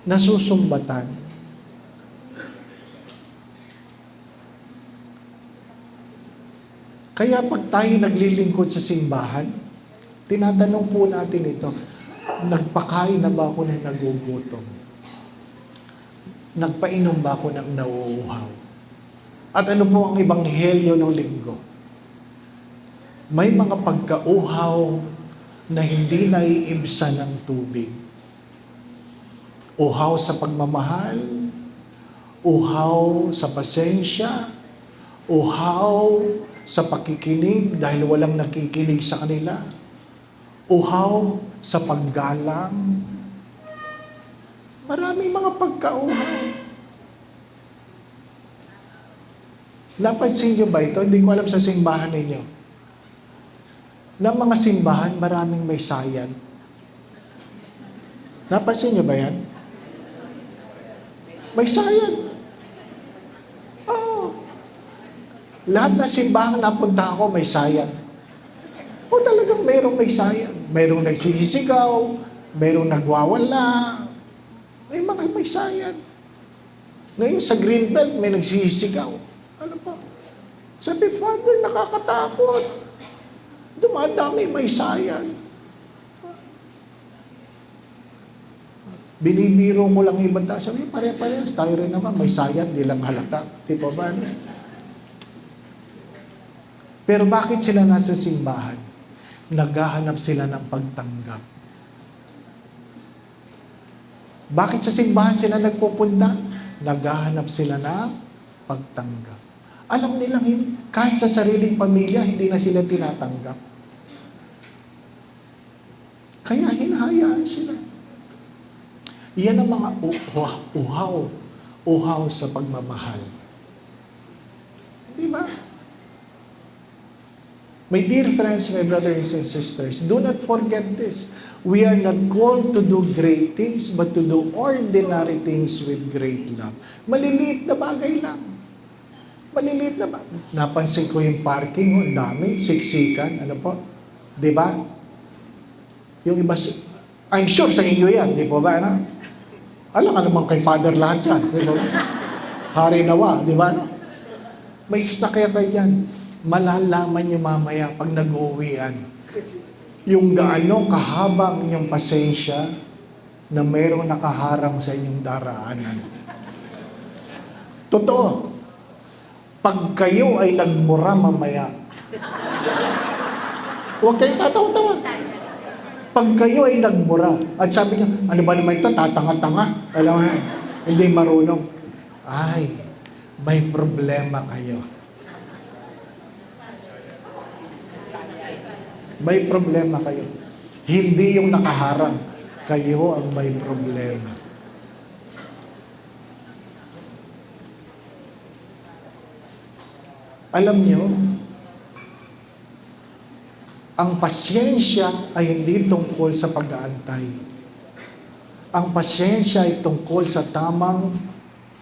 nasusumbatan. Kaya pag tayo naglilingkod sa simbahan, tinatanong po natin ito, nagpakain na ba ako ng nagugutom? Nagpainom ba ako ng nauuhaw? At ano po ang ebanghelyo ng linggo? May mga pagkauhaw na hindi naiibsan ng tubig. Uhaw sa pagmamahal, uhaw sa pasensya, uhaw sa pakikinig dahil walang nakikinig sa kanila, uhaw sa paggalang. Maraming mga pagkauhaw. Napansin niyo ba ito? Hindi ko alam sa simbahan ninyo. Na mga simbahan, maraming may sayan. Napansin niyo ba yan? May sayan. Oh. Lahat na simbahan napunta ako, may sayan. O talagang mayroong may sayan. Mayroong nagsisigaw, mayroong nagwawala, may mga may sayan. Ngayon sa Greenbelt, may nagsisigaw. Ano pa? Sabi, Father, nakakatakot. Dumadami may sayan. Binibiro mo lang ibang tao. Sabi, pare-parehas, tayo rin naman. May sayad, di lang halata. Di ba ba? Pero bakit sila nasa simbahan? Naghahanap sila ng pagtanggap. Bakit sa simbahan sila nagpupunta? Naghahanap sila ng pagtanggap. Alam nilang kahit sa sariling pamilya, hindi na sila tinatanggap. Kaya hinahayaan sila. Yan ang mga uhaw sa pagmamahal. Di ba? My dear friends, my brothers and sisters, do not forget this. We are not called to do great things, but to do ordinary things with great love. Maliliit na bagay lang. Maliliit na bagay. Napansin ko yung parking, ang dami, siksikan, ano po? Di ba? Yung iba, I'm sure sa inyo yan, di po ba? Ano? Alam ka naman kay Father lahat yan, di ba? Hari nawa, di ba? Ano? May sasakyan kayo dyan. Malalaman niyo mamaya pag nag-uwian. Yung gaano kahaba ang inyong pasensya na mayroong nakaharang sa inyong daraanan. Totoo. Pag kayo ay nagmura mamaya, huwag kayong tatawa-tawa. Pag kayo ay nagmura, at sabi niya, ano ba naman ito, tatanga-tanga. Alam mo, hindi marunong. Ay, may problema kayo. May problema kayo. Hindi yung nakaharang. Kayo ang may problema. Alam niyo, ang pasyensya ay hindi tungkol sa pag-aantay. Ang pasyensya ay tungkol sa tamang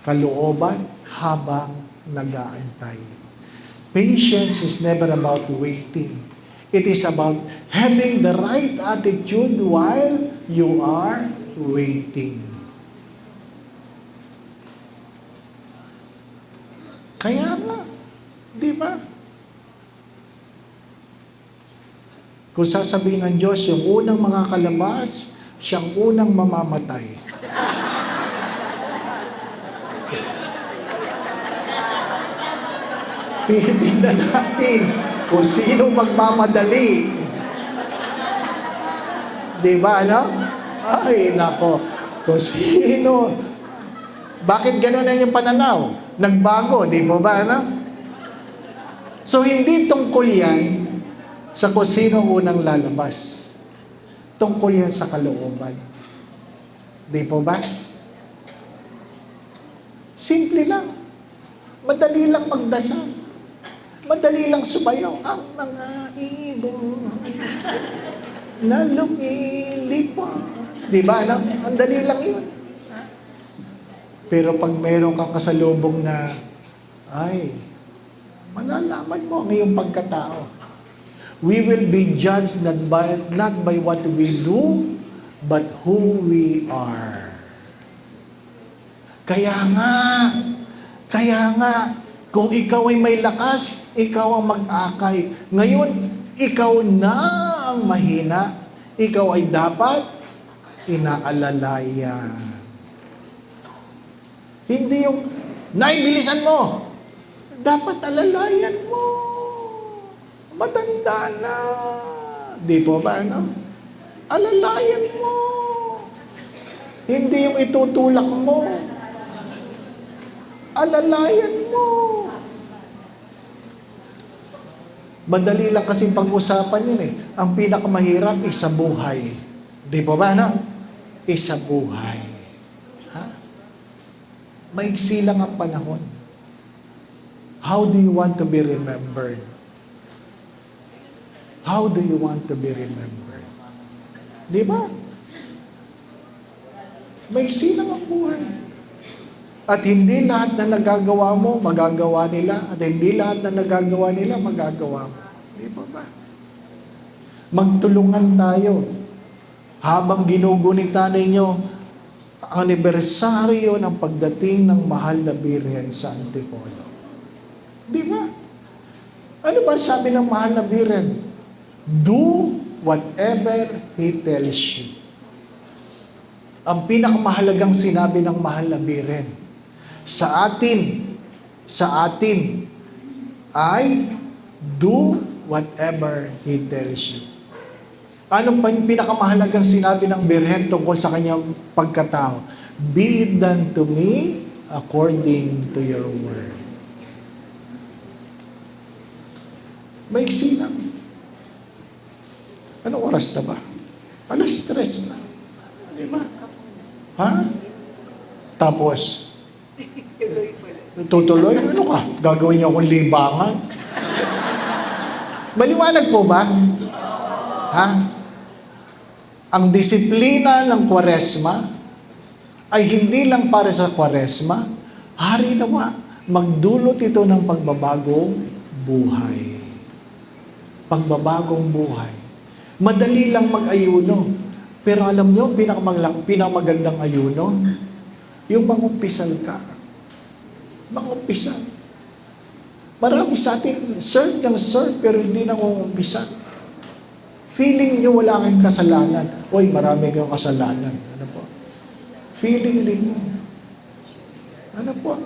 kalooban habang nag-aantay. Patience is never about waiting. It is about having the right attitude while you are waiting. Kaya nga, di ba? Kung sasabihin ng Diyos, yung unang mga kalabas, siyang unang mamamatay. Titignan natin kung sino magmamadali. Di ba, ano? Ay, nako. Kung sino. Bakit gano'n na yung pananaw? Nagbago, di ba, ano? So, hindi tungkol yan sa kung sino unang lalabas. Tungkol yan sa kalooban. Di po ba? Simple lang. Madali lang magdasal. Madali lang sumayaw ang mga ibon na lumilipad. Di ba? Ang dali lang yun. Pero pag mayroon kang kasalubong na, ay, malalaman mo ang iyong pagkatao. We will be judged not by what we do, but who we are. Kaya nga, kung ikaw ay may lakas, ikaw ang mag-akay. Ngayon, ikaw na ang mahina. Ikaw ay dapat inaalalayan. Hindi yung, naibilisan mo. Dapat alalayan mo. Matanda na. Di po ba, ano? Alalayan mo. Hindi yung itutulak mo. Alalayan mo. Madali lang kasing pag-usapan yun eh. Ang pinakamahirap, isa buhay. Di ba ba, no? Isa buhay. Ha? Maiksi lang ang panahon. How do you want to be remembered? How do you want to be remembered? Di ba? Maiksi lang ang buhay. At hindi lahat na nagagawa mo, magagawa nila. At hindi lahat na nagagawa nila, magagawa mo. Di ba ba? Magtulungan tayo. Habang ginugunita ninyo ang anibersaryo ng pagdating ng mahal na Birhen sa Antipolo. Di ba? Ano ba sabi ng mahal na Birhen? Do whatever He tells you. ang pinakamahalagang sinabi ng mahal na Biren, sa atin ay do whatever He tells you. Ano pa yung pinakamahalagang sinabi ng Birhen tungkol sa kanyang pagkatao? Be it done to me according to your word. Maiksi lang. Anong oras na ba? 3:00 na. Di ba? Ha? Tapos, tutuloy? Ano ka? Gagawin niyo akong libangan? Maliwanag po ba? Ha? Ang disiplina ng Kwaresma ay hindi lang para sa Kwaresma, hari nawa, magdulot ito ng pagbabagong buhay. Pagbabagong buhay. Madali lang mag-ayuno. Pero alam nyo, pinakamagandang ayuno, yung mangumpisal ka. Mangumpisal. Marami sa atin, serve ng serve, pero hindi nangungumpisal. Feeling nyo wala kang kasalanan. Uy, marami kang kasalanan. Ano po? Feeling din mo. Ano po?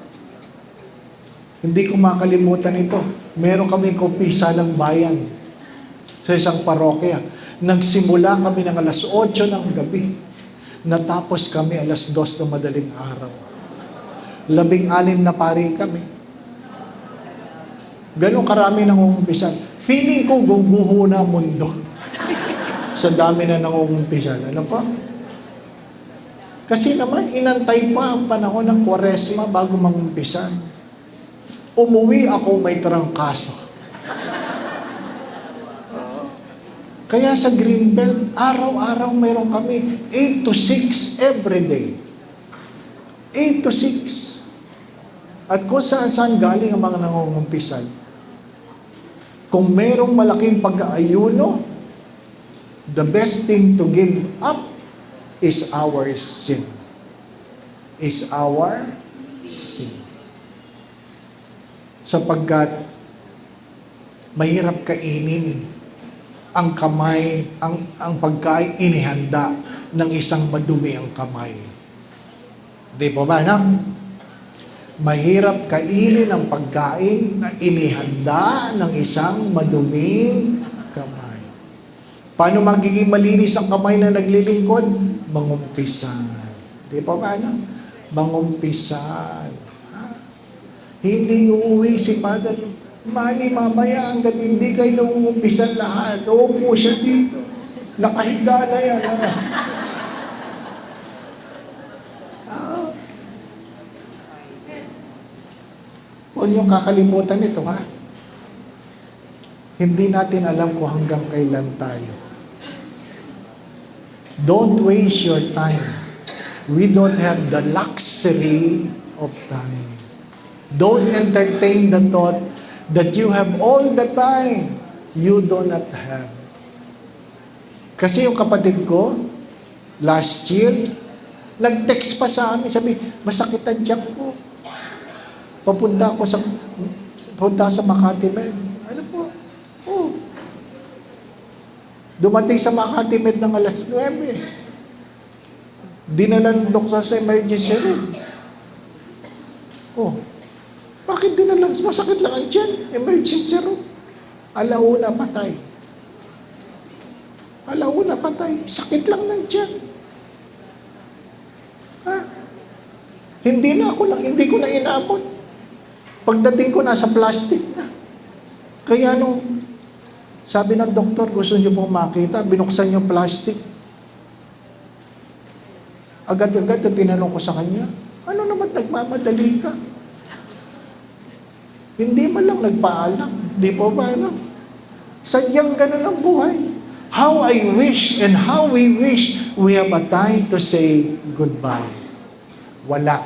Hindi ko makalimutan ito. Meron kami kumpisa ng bayan sa isang parokya. Nagsimula kami ng 8:00 ng gabi. Natapos kami 2:00 ng madaling araw. 16 na pari kami. Ganun karami nangungumpisan. Feeling ko guguho na mundo. Sa dami na nangungumpisan. Ano pa? Kasi naman, inantay pa ang panahon ng Kwaresma bago mangumpisan. Umuwi ako may trangkaso. Kaya sa Greenbelt, araw-araw mayroon kami 8 to 6 every day. 8 to 6. At kung saan galing ang mga nangungumpisan, kung mayroong malaking pag-aayuno, the best thing to give up is our sin. Is our sin. Sapagkat mahirap kainin ang kamay, ang pagkain inihanda ng isang madumi ang kamay. Di po ba, no? Mahirap kainin ang pagkain na inihanda ng isang maduming kamay. Paano magiging malinis ang kamay na naglilingkod? Mangumpisan. Di po ba, no? Mangumpisan. Ha? Hindi uuwi si Father Manny mamaya hanggat hindi kayo nangungumpisan lahat. Uupo siya dito. Nakahiga na yan. Ha? Huwag niyong kakalimutan ito, ha? Hindi natin alam kung hanggang kailan tayo. Don't waste your time. We don't have the luxury of time. Don't entertain the thought that you have all the time you do not have. Kasi yung kapatid ko, last year, nag-text pa sa amin, sabi, masakit ang tiyak ko. Papunta sa Makati Med. Ano po? Oh. Dumating sa Makati Med ng 9:00. Dinala ng doktor sa emergency room. Oh. Bakit dinala? Masakit lang ang tiyan. Emergency room. 1:00 patay. 1:00 patay. Sakit lang ng tiyan. Ha? Hindi ko na inabot. Pagdating ko, nasa plastic na. Kaya sabi ng doktor, gusto niyo pong makita, binuksan yung plastic. Agad-agad na tinanong ko sa kanya, ano naman nagmamadali ka? Hindi man lang nagpaalam. Di po ba, ano? Sadyang ganun ang buhay. How I wish and how we wish we have a time to say goodbye. Wala.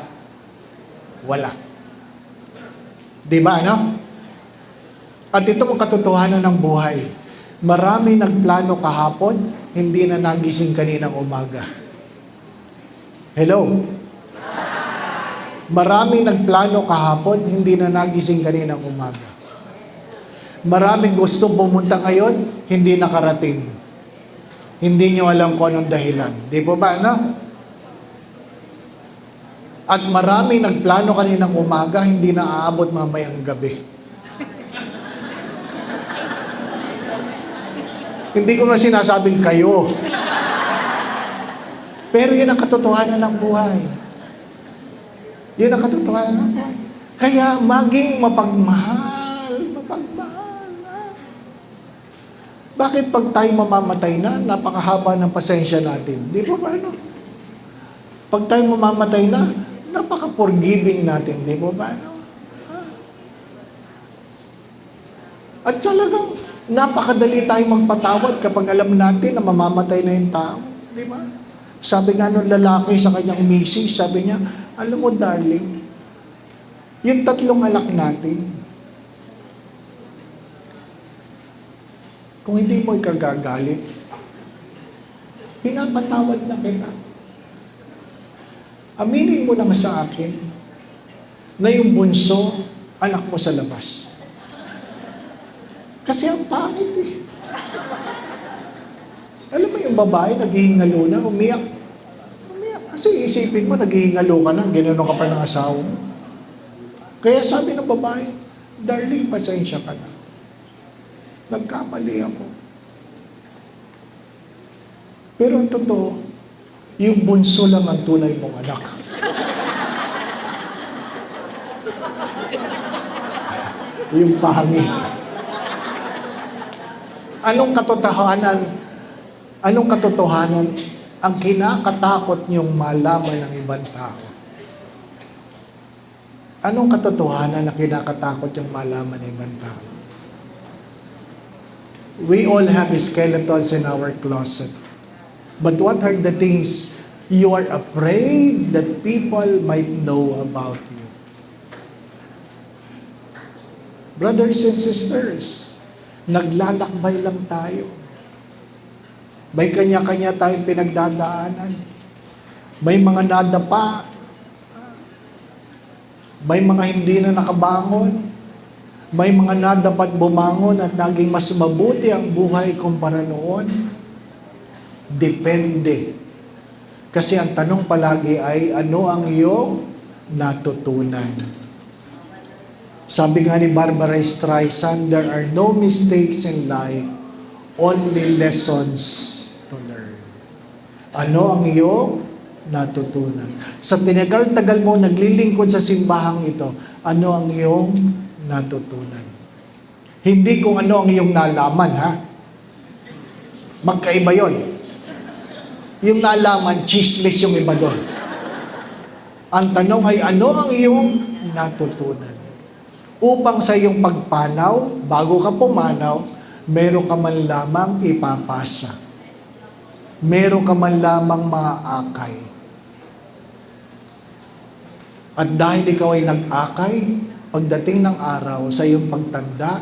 Di ba, ano? At ito ang katotohanan ng buhay. Marami nagplano kahapon, hindi na nagising kaninang umaga. Hello? Marami nagplano kahapon, hindi na nagising kaninang umaga. Maraming gusto pumunta ngayon, hindi nakarating. Hindi nyo alam kung anong dahilan. Di po ba, ano? At marami nagplano kaninang umaga, hindi na aabot mamayang gabi. Hindi ko na sinasabing kayo. Pero yun ang katotohanan ng buhay. Yun ang katotohanan ng buhay. Kaya maging mapagmahal. Mapagmahal. Bakit pag tayo mamamatay na, napakahaba ng pasensya natin? Di ba ba ano? Pag tayo mamamatay na, napaka-forgiving natin. Di ba ba ano? At talagang napakadali tayong magpatawad kapag alam natin na mamamatay na yung tao. Di ba? Sabi nga nung lalaki sa kanyang misis, sabi niya, alam mo darling, yung 3 anak natin, kung hindi mo ikagagalit, pinapatawad na kita. Aminin mo lang sa akin na yung bunso, anak mo sa labas. Kasi ang pangit eh. Alam mo yung babae, naghihingalo na, umiyak. Kasi isipin mo, naghihingalo ka na, ginano ka pa ng asawa mo. Kaya sabi ng babae, darling, pasensya ka na. Nagkamali ako. Pero ang totoo, yung bunso lang ang tunay mong anak. Yung pangit. Anong katotohanan ang kinakatakot niyong malaman ng ibang tao? Anong katotohanan na kinakatakot niyong malaman ng ibang tao? We all have skeletons in our closet. But what are the things you are afraid that people might know about you? Brothers and sisters, naglalakbay lang tayo. May kanya-kanya tayong pinagdadaanan. May mga nadapa. May mga hindi na nakabangon. May mga nadapat bumangon at naging mas mabuti ang buhay kumpara noon. Depende. Kasi ang tanong palagi ay, ano ang iyong natutunan? Sabi nga ni Barbara Streisand, there are no mistakes in life, only lessons to learn. Ano ang iyong natutunan? Sa tinagal-tagal mo naglilingkod sa simbahang ito, ano ang iyong natutunan? Hindi kung ano ang iyong nalaman, ha? Magkaiba yon. Yung nalaman, chismis yung iba doon. Ang tanong ay, ano ang iyong natutunan? Upang sa iyong pagpanaw, bago ka pumanaw, meron ka man lamang ipapasa. Meron ka man lamang maaakay. At dahil ikaw ay nag-akay, pagdating ng araw, sa iyong pagtanda,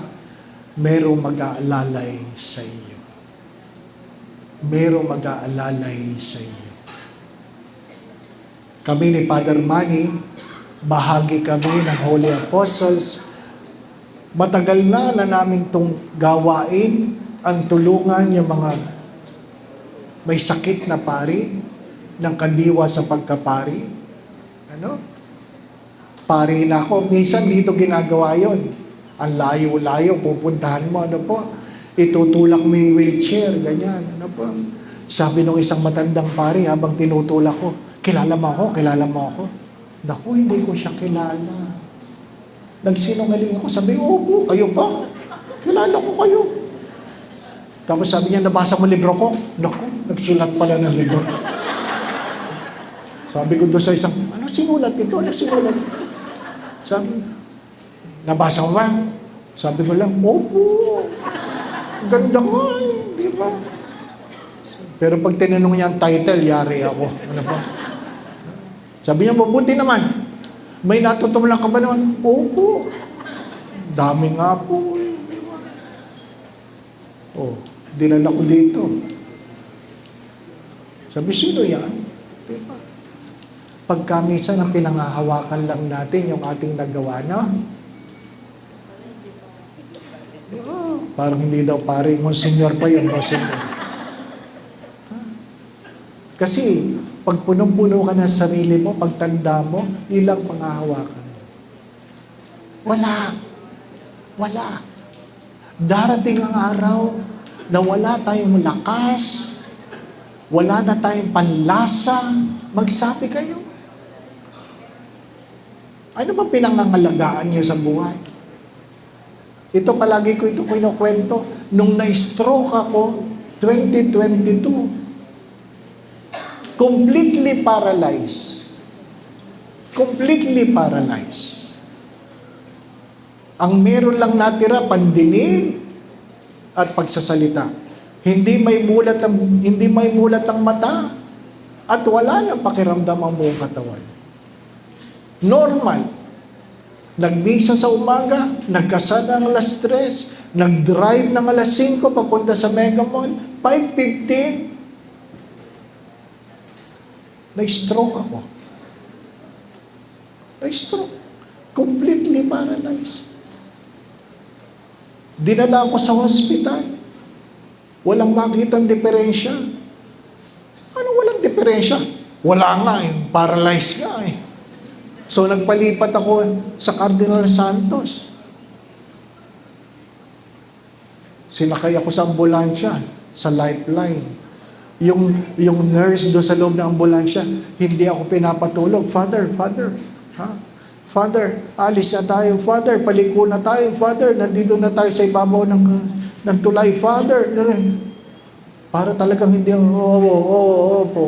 merong mag-aalalay sa iyo. Merong mag-aalalay sa iyo. Kami ni Father Manny, bahagi kami ng Holy Apostles. Matagal na namin itong gawain, ang tulungan yung mga may sakit na pari, ng kandiwa sa pagkapari. Ano? Pari na ako. Minsan dito ginagawa yon. Ang layo-layo, pupuntahan mo, ano po? Itutulak mo yung wheelchair, ganyan, ano po? Sabi nung isang matandang pari, habang tinutulak ko, kilala mo ako, kilala mo ako. Naku, hindi ko siya kilala. Nagsinungaling ako, sabi, opo, kayo ba? Kilala ko kayo. Tapos sabi niya, nabasa mo libro ko? Naku, nagsulat pala ng libro. Sabi ko doon sa isang, ano sinulat ito? Ano sinulat ito? Sabi, nabasa mo ba? Sabi ko lang, opo. Ganda nga, di ba? Pero pag tinanong niya ang title, yari ako. Ano ba? Sabi niya, mabuti naman. May natutunan ka ba naman? Opo. Dami nga po. Di ba? Oh, dinala ko dito. Sabi, sino yan? Di ba? Pagka minsan ang pinangahawakan lang natin yung ating nagawa na, parang hindi daw pare, Monsignor pa yun, Monsignor. Kasi, pag punong-puno ka ng sarili mo, pagtanda mo, ilang panghahawakan. Wala. Wala. Darating ang araw na wala tayong lakas, wala na tayong panlasa. Magsabi kayo. Ano ba pinangangalagaan niyo sa buhay? Ito palagi ko ito kinukwento. Nung na-stroke ako, 2022, completely paralyzed. Completely paralyzed. Ang meron lang natira, pandinig at pagsasalita. Hindi may mulat ang mata at wala nang pakiramdam ang buong katawan. Normal. Nagmisa sa umaga, nagkasada ng alas 3, nag-drive ng alas 5 papunta sa Mega Mall, 5:15, na-stroke ako. Na-stroke. Completely paralyzed. Dinala ako sa hospital. Walang makitang diferensya. Ano walang diferensya? Wala nga eh, paralyzed nga eh. So nagpalipat ako sa Cardinal Santos. Sinakay ako sa ambulansya, sa Lifeline. Yung nurse doon sa loob ng ambulansya, hindi ako pinapatulog. Father, ha? Father, alis na tayo. Father, paliko na tayo. Father, nandito na tayo sa ibabaw ng tulay. Father, para talagang hindi opo.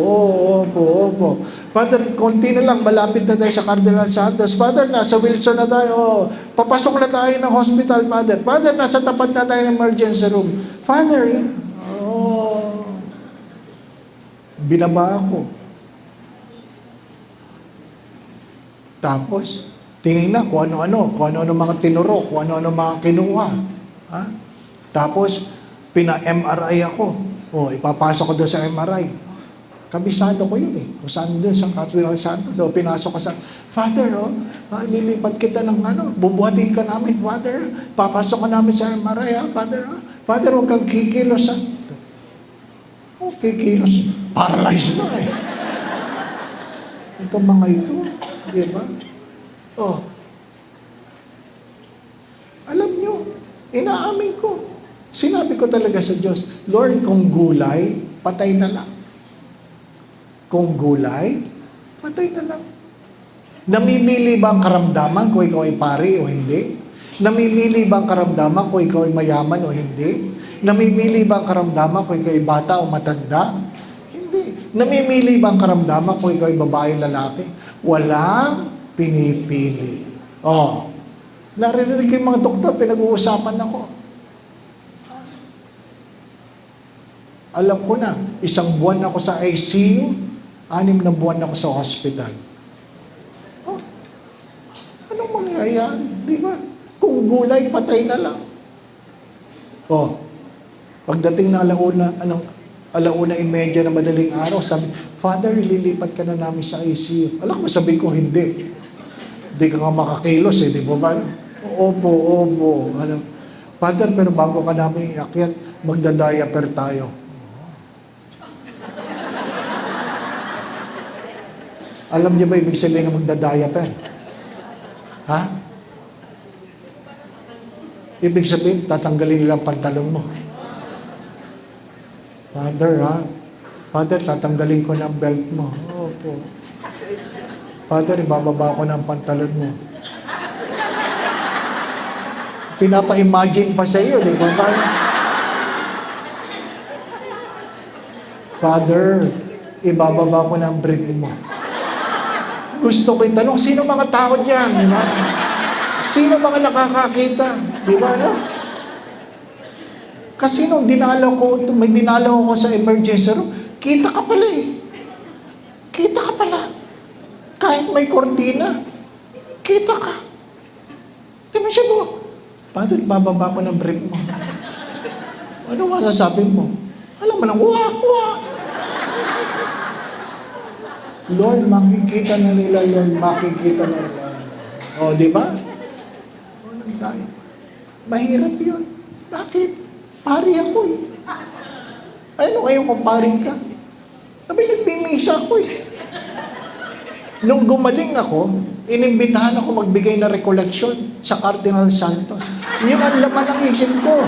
Father, konti na lang, malapit na tayo sa Cardinal Santos. Father, nasa Wilson na tayo. Papasok na tayo ng hospital, Father. Father, nasa tapat na tayo ng emergency room. Father, binaba ako. Tapos, tinignan kung ano-ano mga tinuro, kung ano-ano mga kinuha. Ha? Tapos, pina-MRI ako. Ipapasok ko doon sa MRI. Kabisado ko yun eh. Kung saan doon sa Cardinal Santos. Pinasok ko sa, Father, nilipat kita ng bubuhatin ka namin, Father. Papasok ka namin sa MRI, Father. Father, huwag kang kikilos, ha? Kikilos. Paralyzed na eh. Ito mga ito. Di ba? Alam nyo, inaamin ko. Sinabi ko talaga sa Diyos, Lord, kung gulay, patay na lang. Kung gulay, patay na lang. Namimili ba ang karamdaman kung ikaw ay pari o hindi? Namimili ba ang karamdaman kung ikaw ay mayaman o hindi? Namimili ba ang karamdaman kung ikaw ay bata o matanda? Hindi. Namimili ba ang karamdaman kung ikaw ay babae o lalaki? Walang pinipili. Narinig ko yung mga doktor, pinag-uusapan ako. Alam ko na, 1 buwan ako sa ICU, 6 na buwan ako sa hospital. Anong mangyayari? Di ba? Kung gulay, patay na lang. Pagdating ng alauna 1:30 na madaling araw, sabi, Father, lilipat ka na namin sa ICU. Alam ko, sabi ko, hindi. Hindi ka nga makakilos eh, di ba ba? Opo. Father, pero bago ka namin iakyat, magda-diaper tayo. Alam niyo ba ibig sabihin na magda-diaper? Ha? Ibig sabihin, tatanggalin nila ang pantalon mo. Father, ha? Father, tatanggalin ko ng belt mo. Opo. Father, ibababa ko ng pantalon mo. Pinapa-imagine pa sa iyo, di ba? Father, ibababa ko ng brief mo. Gusto ko itanong, sino mga tao dyan? Di ba? Sino mga nakakakita? Di ba, no? Kasi nung may dinalaw ko sa emergency room, kita ka pala eh. Kita ka pala. Kahit may kortina, kita ka. Di ba siya mo? Father, bababa ko ng brief mo. Ano masasabi mo? Alam mo lang, wak. Lord, makikita na nila yun, makikita na nila. Di ba? Tayo. Mahirap yun. Bakit? Pari ako eh. Ano kayo kung pari ka? Sabi, nagmimisa ako eh. Nung gumaling ako, inimbitahan ako magbigay na recollection sa Cardinal Santos. Yun ang laman ng isip ko.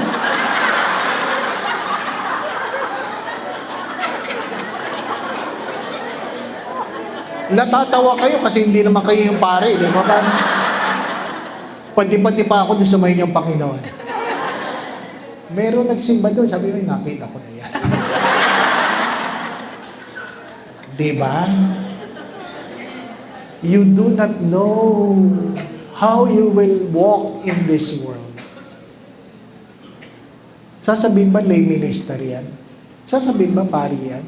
Natatawa kayo kasi hindi naman kayo yung pare, di ba? Pati-pati pa ako doon sa may niyong Panginoon. Meron nagsimba doon, sabi ko, nakita ko na yan. Di ba? You do not know how you will walk in this world. Sasabihin ba lay minister yan? Sasabihin ba pari yan?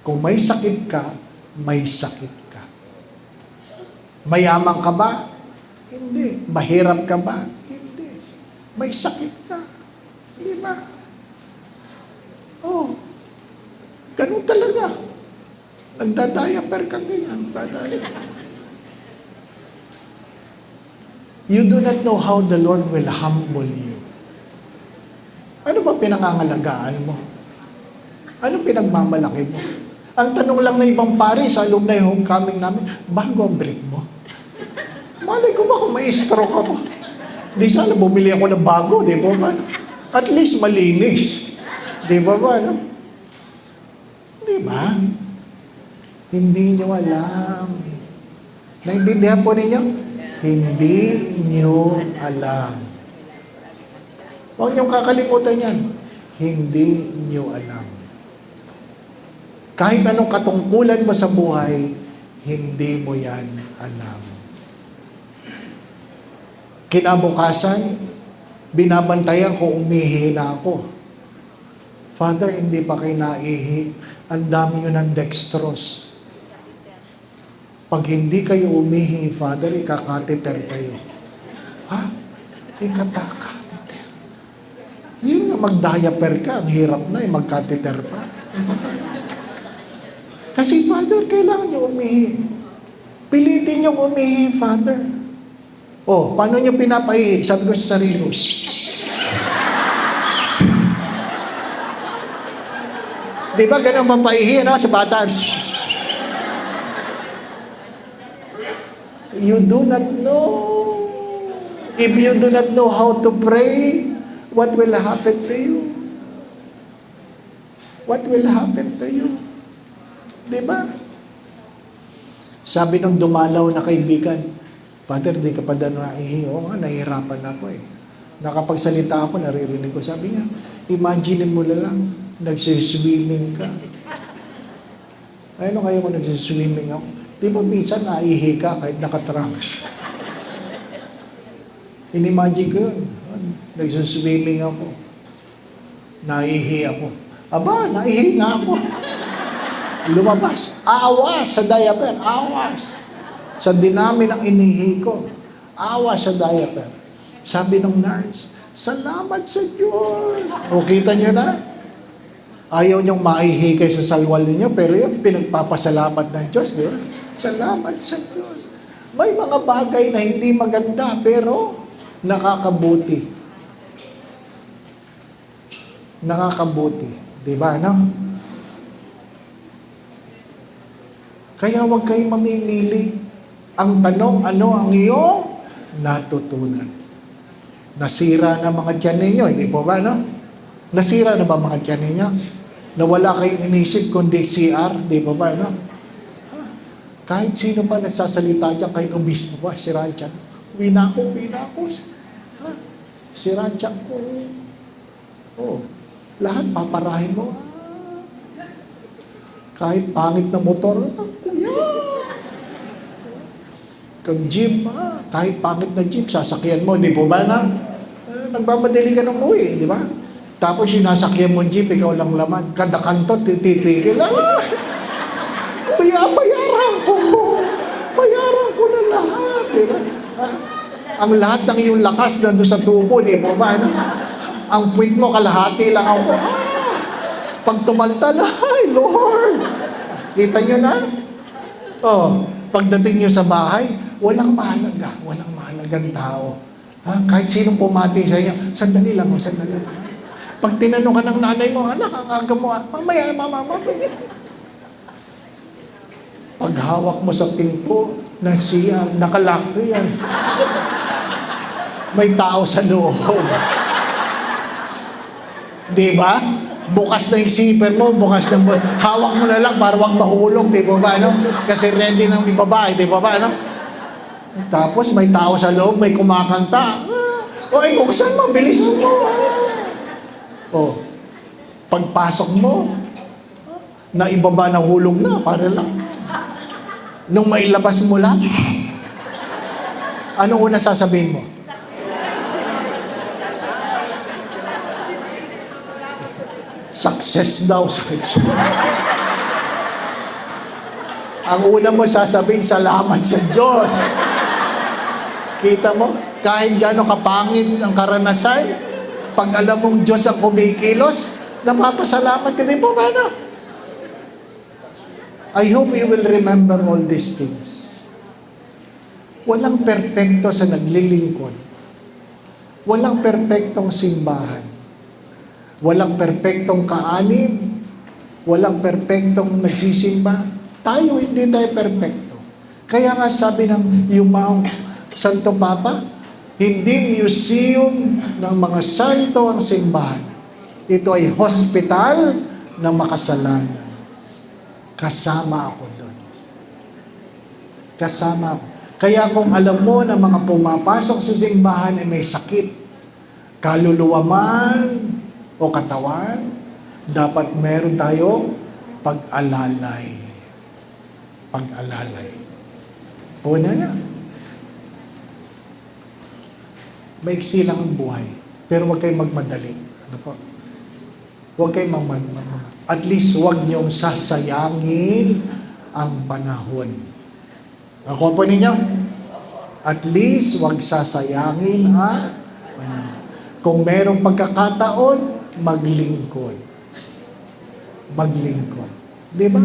Kung may sakit ka, may sakit ka. Mayaman ka ba? Hindi. Mahirap ka ba? Hindi. May sakit ka. Di ba? Oh. Ganun talaga. Nagdadiaper ka ganyan. You do not know how the Lord will humble you. Ano ba pinangangalagaan mo? Ano pinagmamalaki mo? Ang tanong lang ng ibang pare sa alumni homecoming namin, bago ang brief mo? Malay ko ba kung may stroke ako? Di sana bumili ako ng bago, di ba ba? At least malinis. Di ba ba, no? Di ba? Hindi nyo alam. Naintindihan po ninyo? Hindi nyo alam. Huwag niyong kakalimutan yan. Hindi nyo alam. Kahit anong katungkulan mo sa buhay, hindi mo yan alam. Kinabukasan, binabantayan ko, umihi na ako. Father, hindi pa kayo naihi. Ang dami yun ng dextrose. Pag hindi kayo umihi, Father, ikakateter kayo. Ha? Ikakateter. Yun nga, mag-diaper ka, ang hirap na, magkateter pa. Kasi, Father, kailangan niyo umihi. Pilitin niyo umihi, Father. Oh, paano niyo pinapaihi? Sabi ko sa sarili ko, di ba ganun mapaihi, no? Sa bata. You do not know. If you do not know how to pray, what will happen to you? What will happen to you? Diba? Sabi ng dumalaw na kaibigan, Father, di ka pa daw naihi. Oo nga, nahihirapan ako eh. Nakapagsalita ako, naririnig ko. Sabi niya, imagine mo na lang, nagsiswimming ka. Ano kayo kung nagsiswimming ako? Di ba minsan naihi ka kahit nakatrunks? Inimagine ko yun. Nagsiswimming ako. Naihi ako. Aba, naihi nga ako. Lumabas. Awas sa diaper. Awas. Sa dinami ng inihi ko. Awas sa diaper. Sabi ng nurse, salamat sa Diyos. O, kita nyo na? Ayaw niyong maihi kayo sa salwal ninyo, pero yun, pinagpapasalamat ng Diyos, di ba? Salamat sa Diyos. May mga bagay na hindi maganda, pero nakakabuti. Nakakabuti. Di ba, no? Kaya huwag kayong mamimili. Ang tanong, ano ang iyong natutunan? Nasira na mga tiyan ninyo, hindi po ba, no? Nasira na ba mga tiyan ninyo? Nawala kayong inisip kundi CR, di po ba, no? Kahit sino pa nagsasalita dyan, kahit obispo pa, si Ranchan. Wina ko. Ha? Si Ranchan ko. Oh, lahat paparahin mo. Kahit pangit na motor, kuya. Kang jeep, kahit pangit na jeep, sasakyan mo, di po ba na? Nagmamadali ka ng uwi, di ba? Tapos yung nasakyan mo jeep, ikaw lang laman. Kada kanto, titigil lang. Kuya, bayaran ko na lahat, di ba? Ang lahat ng iyong lakas nandun sa tubo, di ba? Ang puwit mo, kalahati lang ako. Pag tumalta na, ay, Lord! Kita nyo na? Oh, pagdating nyo sa bahay, walang mahalagang tao. Kahit sinong pumati sa inyo, sandali lang. Pag tinanong ka ng nanay mo, anak, ang aga mo, mamaya, mama. Pag hawak mo sa pinto ng CR, nakalakto yan. May tao sa loob. Di ba? Bukas na yung zipper mo, bukas na hawak mo na lang para wag mahulog, di ba ba, ano? Kasi ready nang ibaba, di ba ba, ano? Tapos may tao sa loob, may kumakanta. Ay, buksan mo, bilisan mo. Oh, pagpasok mo, na ibaba na hulog na, para lang. Nung mailabas mo lang, ano una sasabihin mo? Success daw. Ang una mo sasabihin, salamat sa Diyos. Kita mo, kahit gaano kapangit ang karanasan, pag alam mong Diyos ang kumikilos, napapasalamat ka din po, paano? I hope you will remember all these things. Walang perpekto sa naglilingkod. Walang perpektong simbahan. Walang perpektong kaanib. Walang perpektong nagsisimba. Tayo, hindi tayo perpekto. Kaya nga sabi ng Yumaong Santo Papa, hindi museum ng mga santo ang simbahan. Ito ay hospital ng makasalanan. Kasama ako doon. Kasama ako. Kaya kung alam mo na mga pumapasok sa simbahan ay may sakit, kaluluwa man o katawan, dapat meron tayong pag-alalay. Pag-alalay. Una na. Maiksi lang ang buhay. Pero huwag kayong magmadali. Ano po? Huwag kayong magmadali. At least huwag niyong sasayangin ang panahon. Ako po ninyo? At least huwag sasayangin ang panahon. Kung merong pagkakataon, maglingkod. Maglingkod. Di ba?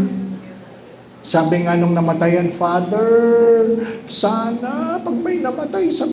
Sabi nga nung namatayan, Father, sana pag may namatay sa